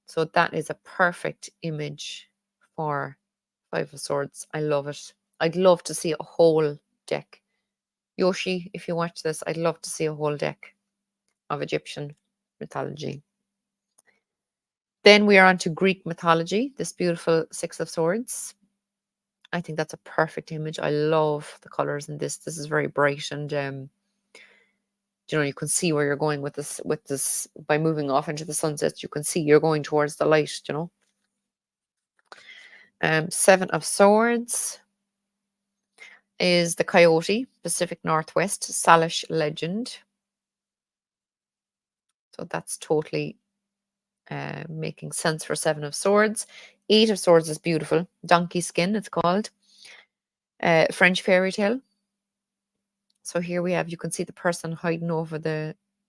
So that is a perfect image for Five of Swords. I love it. I'd love to see a whole deck. Yoshi, if you watch this, I'd love to see a whole deck of Egyptian mythology. Then we are on to Greek mythology, this beautiful Six of Swords. I think that's a perfect image. I love the colors in this. This is very bright and you know, you can see where you're going with this by moving off into the sunset. You can see you're going towards the light, you know. Seven of Swords is the Coyote, Pacific Northwest, Salish legend. So that's totally making sense for Seven of Swords. Eight of Swords is beautiful. Donkey Skin, it's called. French fairy tale. So here we have, you can see the person hiding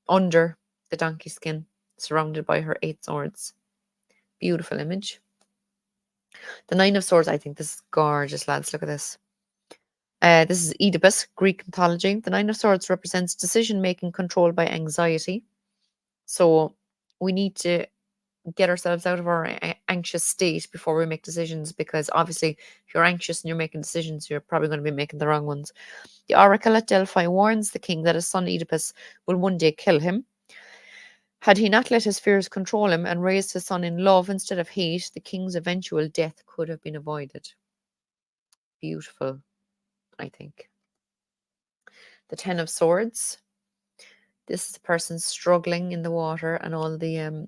under the donkey skin, surrounded by her 8 swords. Beautiful image. The Nine of Swords, I think this is gorgeous, lads. Look at this. This is Oedipus, Greek mythology. The Nine of Swords represents decision-making controlled by anxiety. So we need to get ourselves out of our anxious state before we make decisions, because obviously if you're anxious and you're making decisions, you're probably going to be making the wrong ones. The oracle at Delphi warns the king that his son Oedipus will one day kill him. Had he not let his fears control him and raised his son in love instead of hate, the king's eventual death could have been avoided. Beautiful, I think. The Ten of Swords. This is a person struggling in the water and all the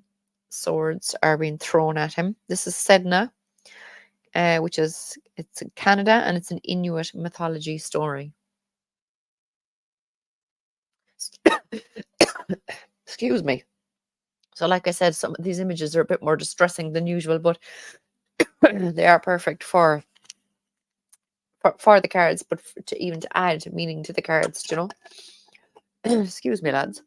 swords are being thrown at him. This is Sedna, which is, it's in Canada, and it's an Inuit mythology story. Excuse me. So like I said, some of these images are a bit more distressing than usual, but they are perfect for the cards, but to add meaning to the cards, you know. Excuse me, lads.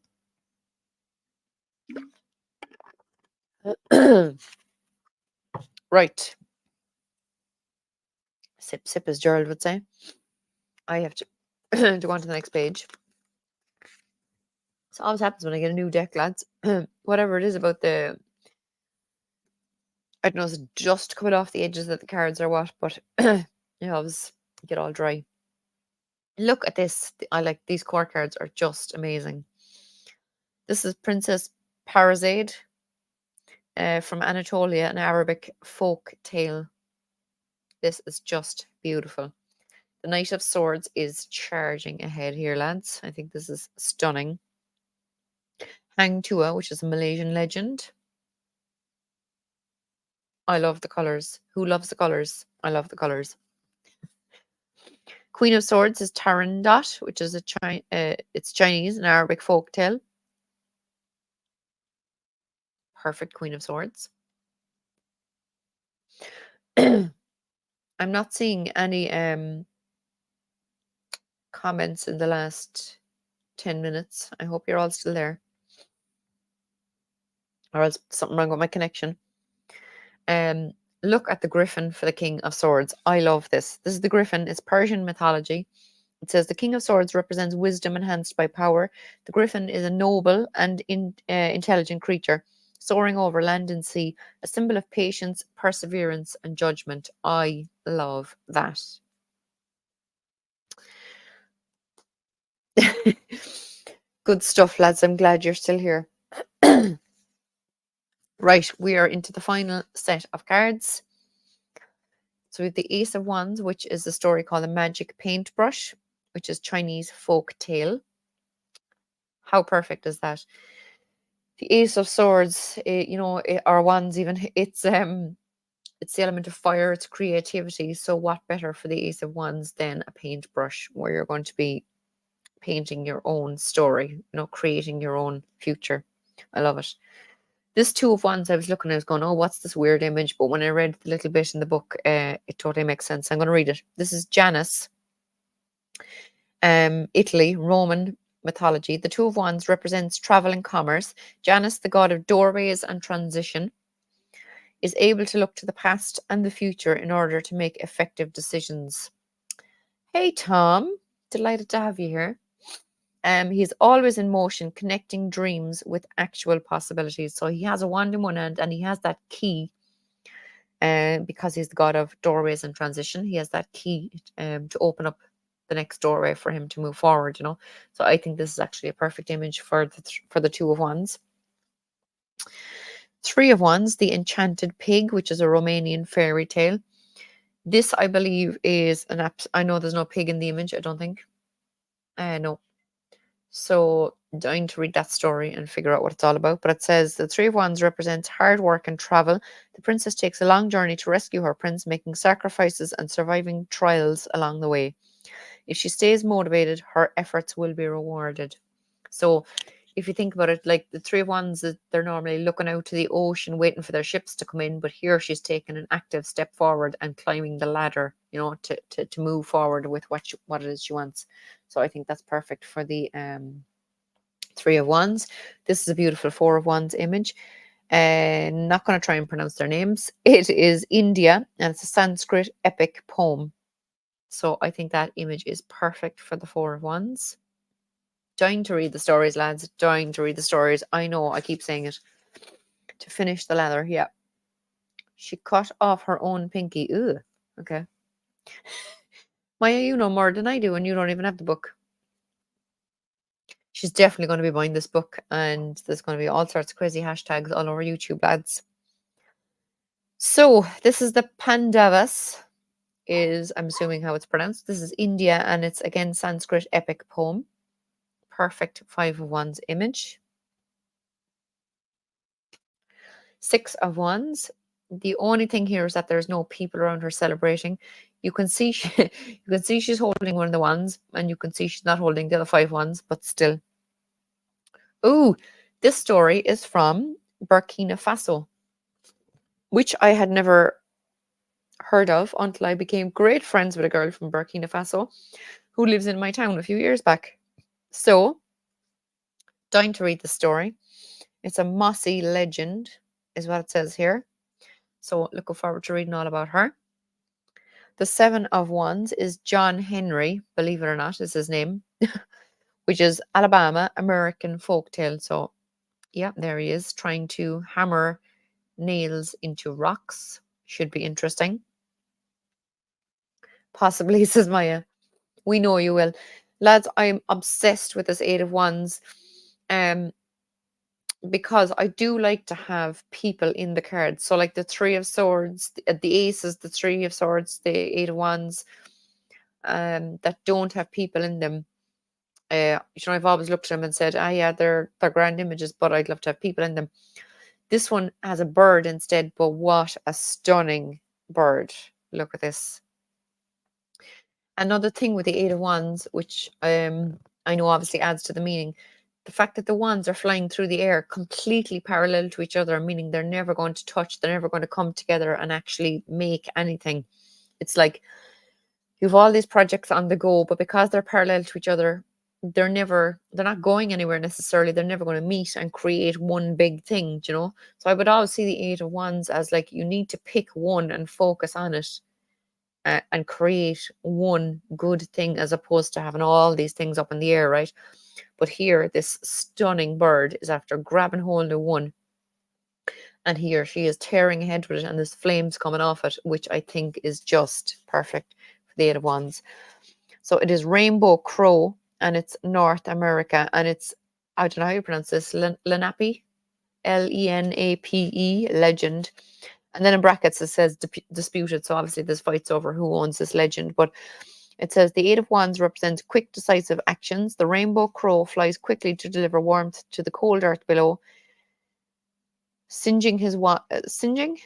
Right. Sip, sip, as Gerald would say. I have to to go on to the next page. So always happens when I get a new deck, lads. Whatever it is about the, I don't know, is it just coming off the edges of the cards or what, but you always get all dry. Look at this. I like these core cards, are just amazing. This is Princess Parazade from Anatolia, an Arabic folk tale. This is just beautiful. The Knight of Swords is charging ahead here, lads. I think this is stunning. Hang Tuah, which is a Malaysian legend. I love the colours. Who loves the colours? I love the colours. Queen of Swords is Tarandot, which is it's Chinese, an Arabic folk tale. Perfect Queen of Swords. I'm not seeing any comments in the last 10 minutes. I hope you're all still there. Or else something wrong with my connection. Look at the griffin for the King of Swords. I love this. This is the griffin. It's Persian mythology. It says the King of Swords represents wisdom enhanced by power. The griffin is a noble and intelligent creature, soaring over land and sea, a symbol of patience, perseverance, and judgment. I love that. Good stuff, lads. I'm glad you're still here. Right, we are into the final set of cards. So we have the Ace of Wands, which is a story called The Magic Paintbrush, which is Chinese folk tale. How perfect is that? The Ace of Swords, or Wands even, it's the element of fire, it's creativity. So what better for the Ace of Wands than a paintbrush where you're going to be painting your own story, creating your own future. I love it. This Two of Wands, I was looking, I was going, oh, what's this weird image? But when I read a little bit in the book, it totally makes sense. I'm going to read it. This is Janus, Italy, Roman mythology. The Two of Wands represents travel and commerce. Janus, the god of doorways and transition, is able to look to the past and the future in order to make effective decisions. Hey, Tom. Delighted to have you here. He's always in motion, connecting dreams with actual possibilities. So he has a wand in one hand and he has that key. Because he's the god of doorways and transition, he has that key to open up the next doorway for him to move forward. So I think this is actually a perfect image for the Two of Wands. Three of Wands, the Enchanted Pig, which is a Romanian fairy tale. This, I believe, is an app. I know there's no pig in the image. I don't think. No. So dying to read that story and figure out what it's all about. But it says the Three of Wands represents hard work and travel. The princess takes a long journey to rescue her prince, making sacrifices and surviving trials along the way. If she stays motivated, her efforts will be rewarded. So if you think about it, like the Three of Wands, they're normally looking out to the ocean, waiting for their ships to come in. But here she's taking an active step forward and climbing the ladder, to move forward with what it is she wants. So I think that's perfect for the Three of Wands. This is a beautiful Four of Wands image. Not going to try and pronounce their names. It is India, and it's a Sanskrit epic poem. So I think that image is perfect for the Four of Wands. Dying to read the stories, lads. Dying to read the stories. I know, I keep saying it. To finish the leather, yeah. She cut off her own pinky. Ugh. Okay. Maya, you know more than I do, and you don't even have the book. She's definitely going to be buying this book, and there's going to be all sorts of crazy hashtags all over YouTube, lads. So this is the Pandavas, I'm assuming how it's pronounced. This is India, and it's again Sanskrit epic poem. Perfect Five of Wands image. Six of Wands. The only thing here is that there's no people around her celebrating. You can see she's holding one of the wands, and you can see she's not holding the other five wands, but still. Oh, this story is from Burkina Faso, which I had never heard of until I became great friends with a girl from Burkina Faso who lives in my town a few years back. So, dying to read the story. It's a mossy legend, is what it says here. So, looking forward to reading all about her. The Seven of Wands is John Henry, believe it or not, is his name, which is Alabama American folktale. So, yeah, there he is, trying to hammer nails into rocks. Should be interesting. Possibly, says Maya. We know you will. Lads, I'm obsessed with this Eight of Wands. Because I do like to have people in the cards. So like the Three of Swords, the Aces, the Three of Swords, the Eight of Wands. that don't have people in them. I've always looked at them and said, yeah, they're grand images, but I'd love to have people in them. This one has a bird instead, but what a stunning bird. Look at this. Another thing with the Eight of Wands, which I know obviously adds to the meaning, the fact that the wands are flying through the air completely parallel to each other, meaning they're never going to touch, they're never going to come together and actually make anything. It's like you've all these projects on the go, but because they're parallel to each other, they're not going anywhere necessarily. They're never going to meet and create one big thing, So I would always see the Eight of Wands as like you need to pick one and focus on it. And create one good thing as opposed to having all these things up in the air, right? But here, this stunning bird is after grabbing hold of one, and he or she is tearing ahead with it, and there's flames coming off it, which I think is just perfect for the Eight of Wands. So it is Rainbow Crow, and it's North America, and it's, I don't know how you pronounce this, Lenape, Lenape, legend. And then in brackets it says disputed. So obviously there's fights over who owns this legend. But it says the Eight of Wands represents quick, decisive actions. The rainbow crow flies quickly to deliver warmth to the cold earth below, singeing singeing?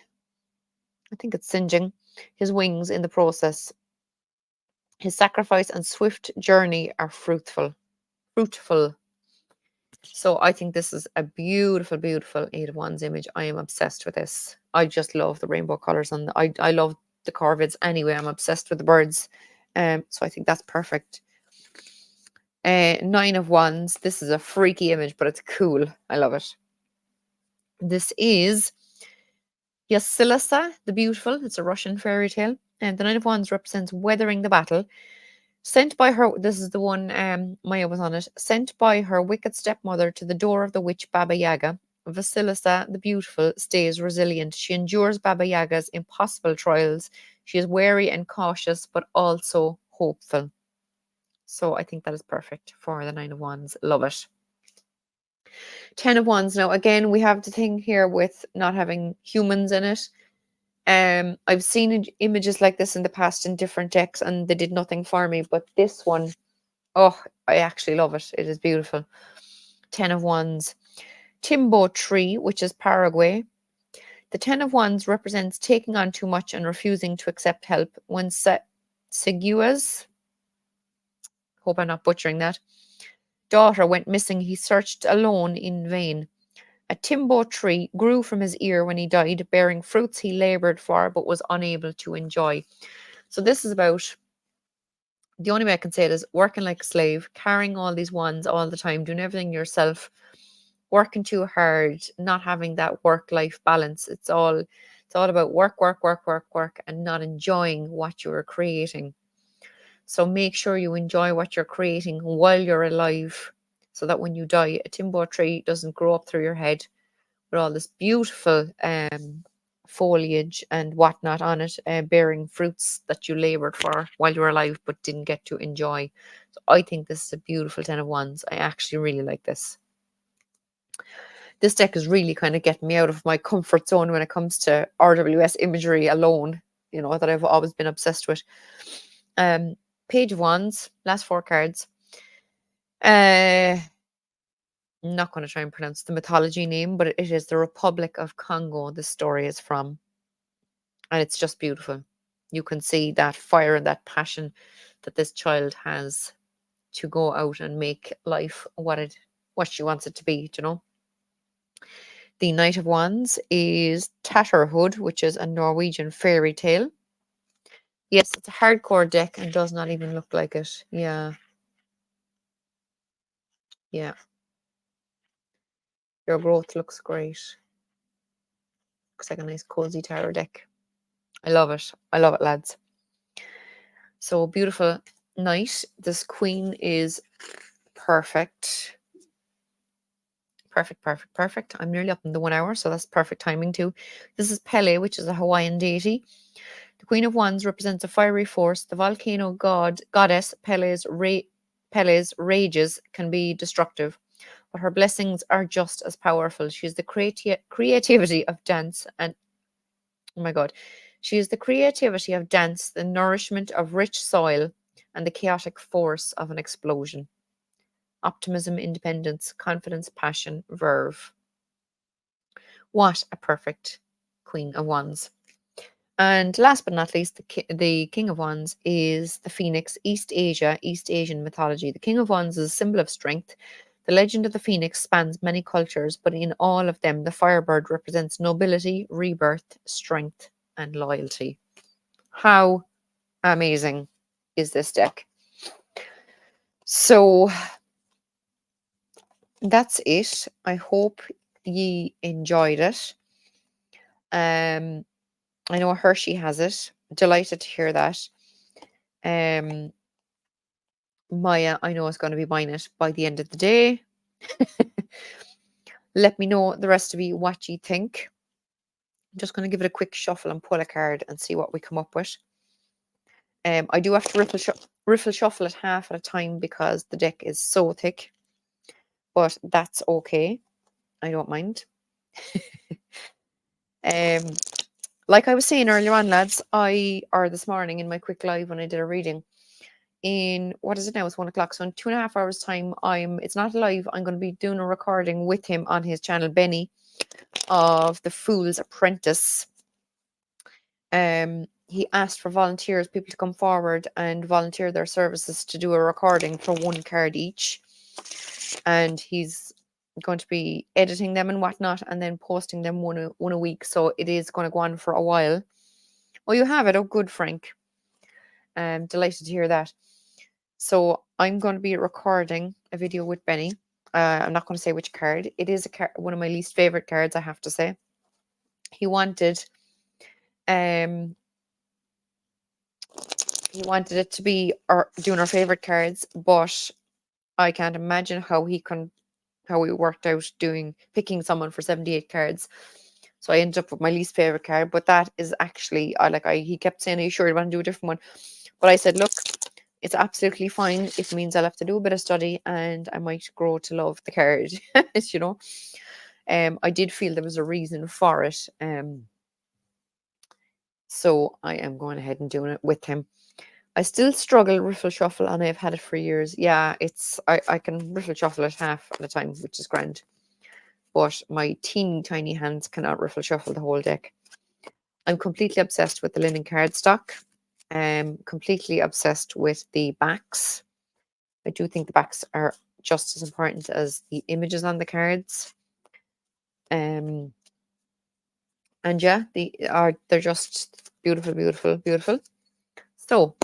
I think it's singeing his wings in the process. His sacrifice and swift journey are fruitful. So I think this is a beautiful, beautiful Eight of Wands image. I am obsessed with this. I just love the rainbow colors on I love the corvids anyway. I'm obsessed with the birds. So I think that's perfect. Nine of Wands. This is a freaky image, but it's cool. I love it. This is Yasilasa the Beautiful. It's a Russian fairy tale. And the Nine of Wands represents weathering the battle. Sent by her, this is the one Maya was on it, sent by her wicked stepmother to the door of the witch Baba Yaga, Vasilisa the Beautiful stays resilient. She endures Baba Yaga's impossible trials. She is wary and cautious, but also hopeful. So I think that is perfect for the Nine of Wands. Love it. 10 of Wands. Now, again, we have the thing here with not having humans in it. I've seen images like this in the past in different decks and they did nothing for me, but this one, oh, I actually love it. It is beautiful. 10 of Wands. Timbo tree, which is Paraguay. The 10 of Wands represents taking on too much and refusing to accept help. When Segua's, hope I'm not butchering that, daughter went missing, he searched alone in vain. A timbo tree grew from his ear when he died, bearing fruits he laboured for but was unable to enjoy. So this is about, the only way I can say it is working like a slave, carrying all these wands all the time, doing everything yourself, working too hard, not having that work-life balance. It's all about work, and not enjoying what you're creating. So make sure you enjoy what you're creating while you're alive, so that when you die, a timbo tree doesn't grow up through your head with all this beautiful foliage and whatnot on it, bearing fruits that you labored for while you were alive but didn't get to enjoy. So I think this is a beautiful 10 of Wands. I actually really like this. This deck is really kind of getting me out of my comfort zone when it comes to RWS imagery alone, that I've always been obsessed with. Page of Wands, last 4 cards. I'm not going to try and pronounce the mythology name, but it is the Republic of Congo this story is from. And it's just beautiful. You can see that fire and that passion that this child has to go out and make life what she wants it to be, The Knight of Wands is Tatterhood, which is a Norwegian fairy tale. Yes, it's a hardcore deck and does not even look like it. Yeah. Yeah. Your growth looks great. Looks like a nice cozy tarot deck. I love it. I love it, lads. So beautiful knight. This queen is perfect. Perfect. I'm nearly up in the 1 hour, so that's perfect timing too. This is Pele, which is a Hawaiian deity. The Queen of Wands represents a fiery force. The volcano goddess Pele's rages can be destructive, but her blessings are just as powerful. She is the creativity of dance and, oh my God, she is the creativity of dance, the nourishment of rich soil, and the chaotic force of an explosion. Optimism, independence, confidence, passion, verve. What a perfect Queen of Wands. And last but not least, the King of Wands is the Phoenix, East Asian mythology. The King of Wands is a symbol of strength. The legend of the Phoenix spans many cultures, but in all of them, the Firebird represents nobility, rebirth, strength, and loyalty. How amazing is this deck? So that's it. I hope ye enjoyed it. I know Hershey has it. Delighted to hear that. Maya, I know, is going to be buying it by the end of the day. Let me know, the rest of you, what you think. I'm just going to give it a quick shuffle and pull a card and see what we come up with. I do have to riffle shuffle it half at a time because the deck is so thick, but that's okay. I don't mind. Like I was saying earlier on, lads, or this morning in my quick live when I did a reading, in what is it now? It's 1 o'clock. So in 2.5 hours time, it's not live. I'm going to be doing a recording with him on his channel, Benny, of The Fool's Apprentice. He asked for volunteers, people to come forward and volunteer their services to do a recording for 1 card each. And he's going to be editing them and whatnot and then posting them one a week. So it is going to go on for a while. Oh, you have it. Oh, good, Frank. I'm delighted to hear that. So I'm going to be recording a video with Benny. I'm not going to say which card. It is one of my least favorite cards, I have to say. He wanted it to be doing our favorite cards, but I can't imagine how he worked out picking someone for 78 cards. So I ended up with my least favorite card, but that is actually he kept saying, "Are you sure you want to do a different one?" But I said, "Look, it's absolutely fine. It means I'll have to do a bit of study and I might grow to love the card." You know. I did feel there was a reason for it. So I am going ahead and doing it with him. I still struggle riffle shuffle and I've had it for years. Yeah, I can riffle shuffle it half at a time, which is grand. But my teeny tiny hands cannot riffle shuffle the whole deck. I'm completely obsessed with the linen cardstock. Completely obsessed with the backs. I do think the backs are just as important as the images on the cards. And yeah, they're just beautiful, beautiful, beautiful. So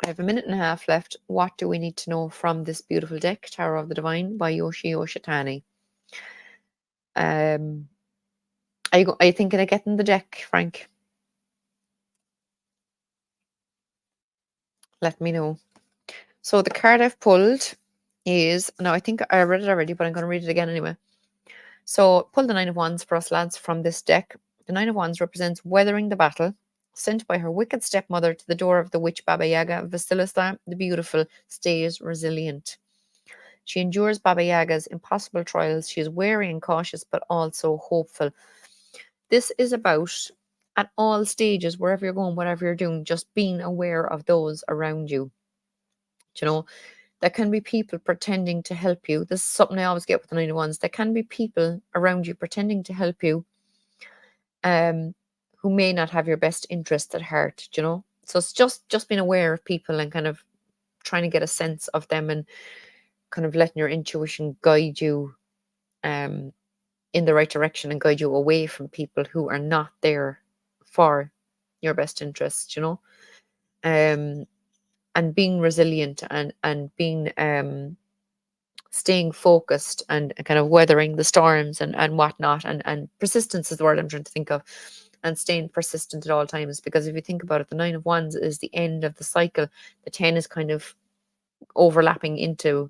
I have a minute and a half left. What do we need to know from this beautiful deck, Tower of the Divine by Yoshi Yoshitani? Are you thinking of getting the deck, Frank? Let me know. So the card I've pulled is, now I think I read it already, but I'm going to read it again anyway. So pull the 9 of Wands for us, lads, from this deck. The 9 of Wands represents weathering the battle, sent by her wicked stepmother to the door of the witch Baba Yaga. Vasilisa, the beautiful, stays resilient. She endures Baba Yaga's impossible trials. She is wary and cautious, but also hopeful. This is about, at all stages, wherever you're going, whatever you're doing, just being aware of those around you. You know, there can be people pretending to help you. This is something I always get with the 9 of Wands. There can be people around you pretending to help you, who may not have your best interest at heart, you know. So it's just being aware of people and kind of trying to get a sense of them and kind of letting your intuition guide you in the right direction and guide you away from people who are not there for your best interest, you know. And being resilient and being staying focused and kind of weathering the storms and whatnot, and persistence is the word I'm trying to think of, and staying persistent at all times. Because if you think about it, the 9 of Wands is the end of the cycle. The 10 is kind of overlapping into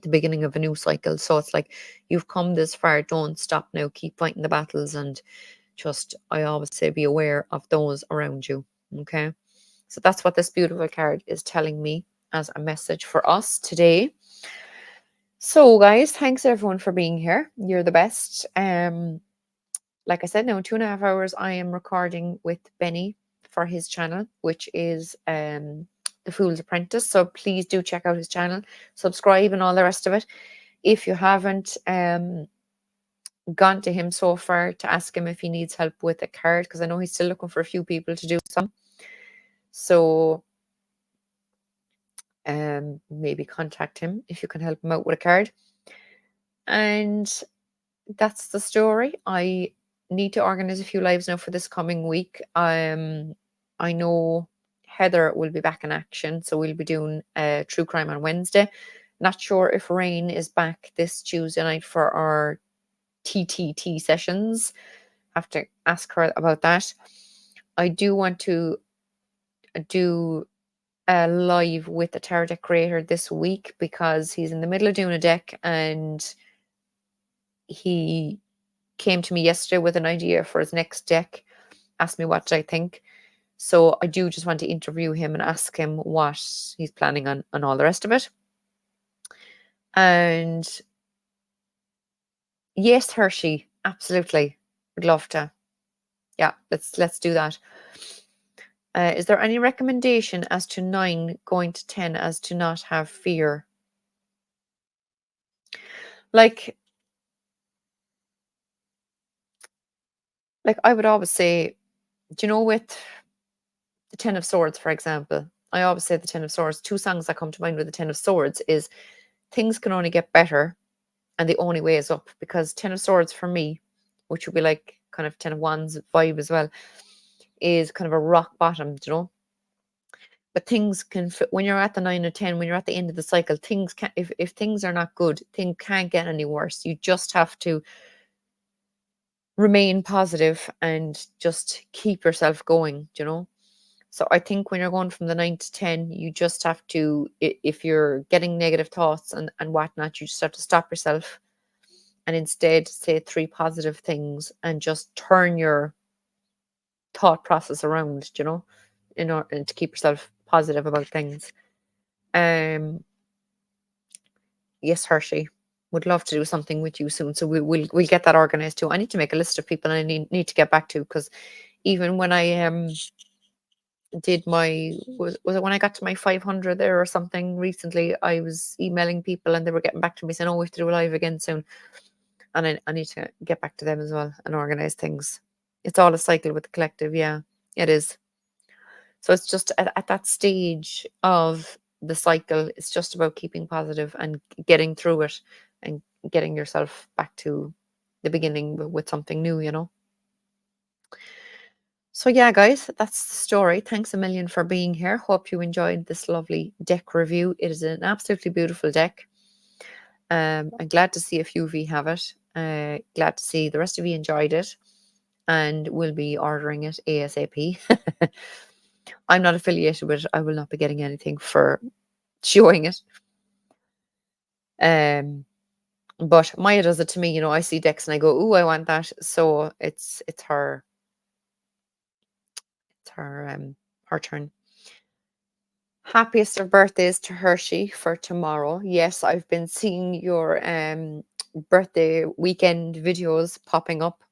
the beginning of a new cycle. So it's like, you've come this far, don't stop now, keep fighting the battles, and just, I always say, be aware of those around you. Okay, so that's what this beautiful card is telling me as a message for us today. So guys, thanks everyone for being here. You're the best. Like I said, now in 2.5 hours I am recording with Benny for his channel, which is The Fool's Apprentice. So please do check out his channel, subscribe, and all the rest of it. If you haven't gone to him so far to ask him if he needs help with a card, because I know he's still looking for a few people to do some. So maybe contact him if you can help him out with a card. And that's the story. I need to organize a few lives now for this coming week. I know Heather will be back in action, so we'll be doing true crime on Wednesday. Not sure if Rain is back this Tuesday night for our TTT sessions. Have to ask her about that. I do want to do a live with the tarot deck creator this week because he's in the middle of doing a deck, and he came to me yesterday with an idea for his next deck, asked me what I think. So I do just want to interview him and ask him what he's planning on and all the rest of it. And yes, Hershey, absolutely. Would love to. Yeah, let's do that. Is there any recommendation as to 9 going to 10 as to not have fear? Like I would always say, do you know, with the 10 of Swords, for example, I always say the 10 of Swords, 2 songs that come to mind with the 10 of Swords is things can only get better and the only way is up, because 10 of Swords for me, which would be like kind of 10 of Wands vibe as well, is kind of a rock bottom, you know. But things can, when you're at the 9 or 10, when you're at the end of the cycle, things can, if things are not good, things can't get any worse. You just have to remain positive and just keep yourself going, you know. So I think when you're going from the 9 to 10, you just have to, if you're getting negative thoughts and whatnot, you just have to stop yourself and instead say 3 positive things and just turn your thought process around, you know, in order to keep yourself positive about things. Yes, Hershey, would love to do something with you soon. So we'll get that organized too. I need to make a list of people I need to get back to, because even when I did my, was it when I got to my 500 there or something recently, I was emailing people and they were getting back to me saying, oh, we have to do a live again soon. And I need to get back to them as well and organize things. It's all a cycle with the collective. Yeah, it is. So it's just at that stage of the cycle, it's just about keeping positive and getting through it and getting yourself back to the beginning with something new, you know. So yeah, guys, that's the story. Thanks a million for being here. Hope you enjoyed this lovely deck review. It is an absolutely beautiful deck. I'm glad to see a few of you have it. Glad to see the rest of you enjoyed it, and we'll be ordering it ASAP. I'm not affiliated with it. I will not be getting anything for showing it. But Maya does it to me, you know. I see decks and I go, "Ooh, I want that." So it's her her turn. Happiest of birthdays to Hershey for tomorrow. Yes, I've been seeing your birthday weekend videos popping up.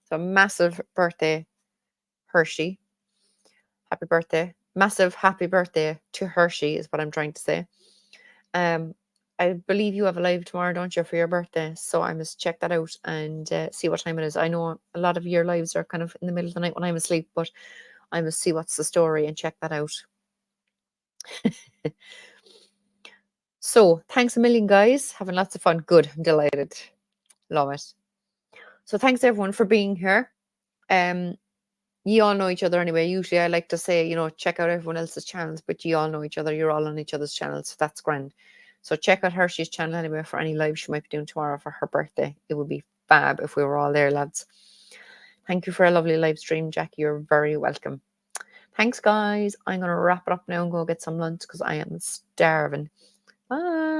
So massive birthday, Hershey. Happy birthday. Massive happy birthday to Hershey is what I'm trying to say. I believe you have a live tomorrow, don't you, for your birthday? So I must check that out and see what time it is. I know a lot of your lives are kind of in the middle of the night when I'm asleep, but I must see what's the story and check that out. So thanks a million, guys. Having lots of fun. Good. I'm delighted. Love it. So thanks everyone for being here. You all know each other anyway. Usually I like to say, you know, check out everyone else's channels, but you all know each other. You're all on each other's channels. So that's grand. So check out Hershey's channel anyway for any live she might be doing tomorrow for her birthday. It would be fab if we were all there, lads. Thank you for a lovely live stream, Jackie. You're very welcome. Thanks, guys. I'm going to wrap it up now and go get some lunch because I am starving. Bye.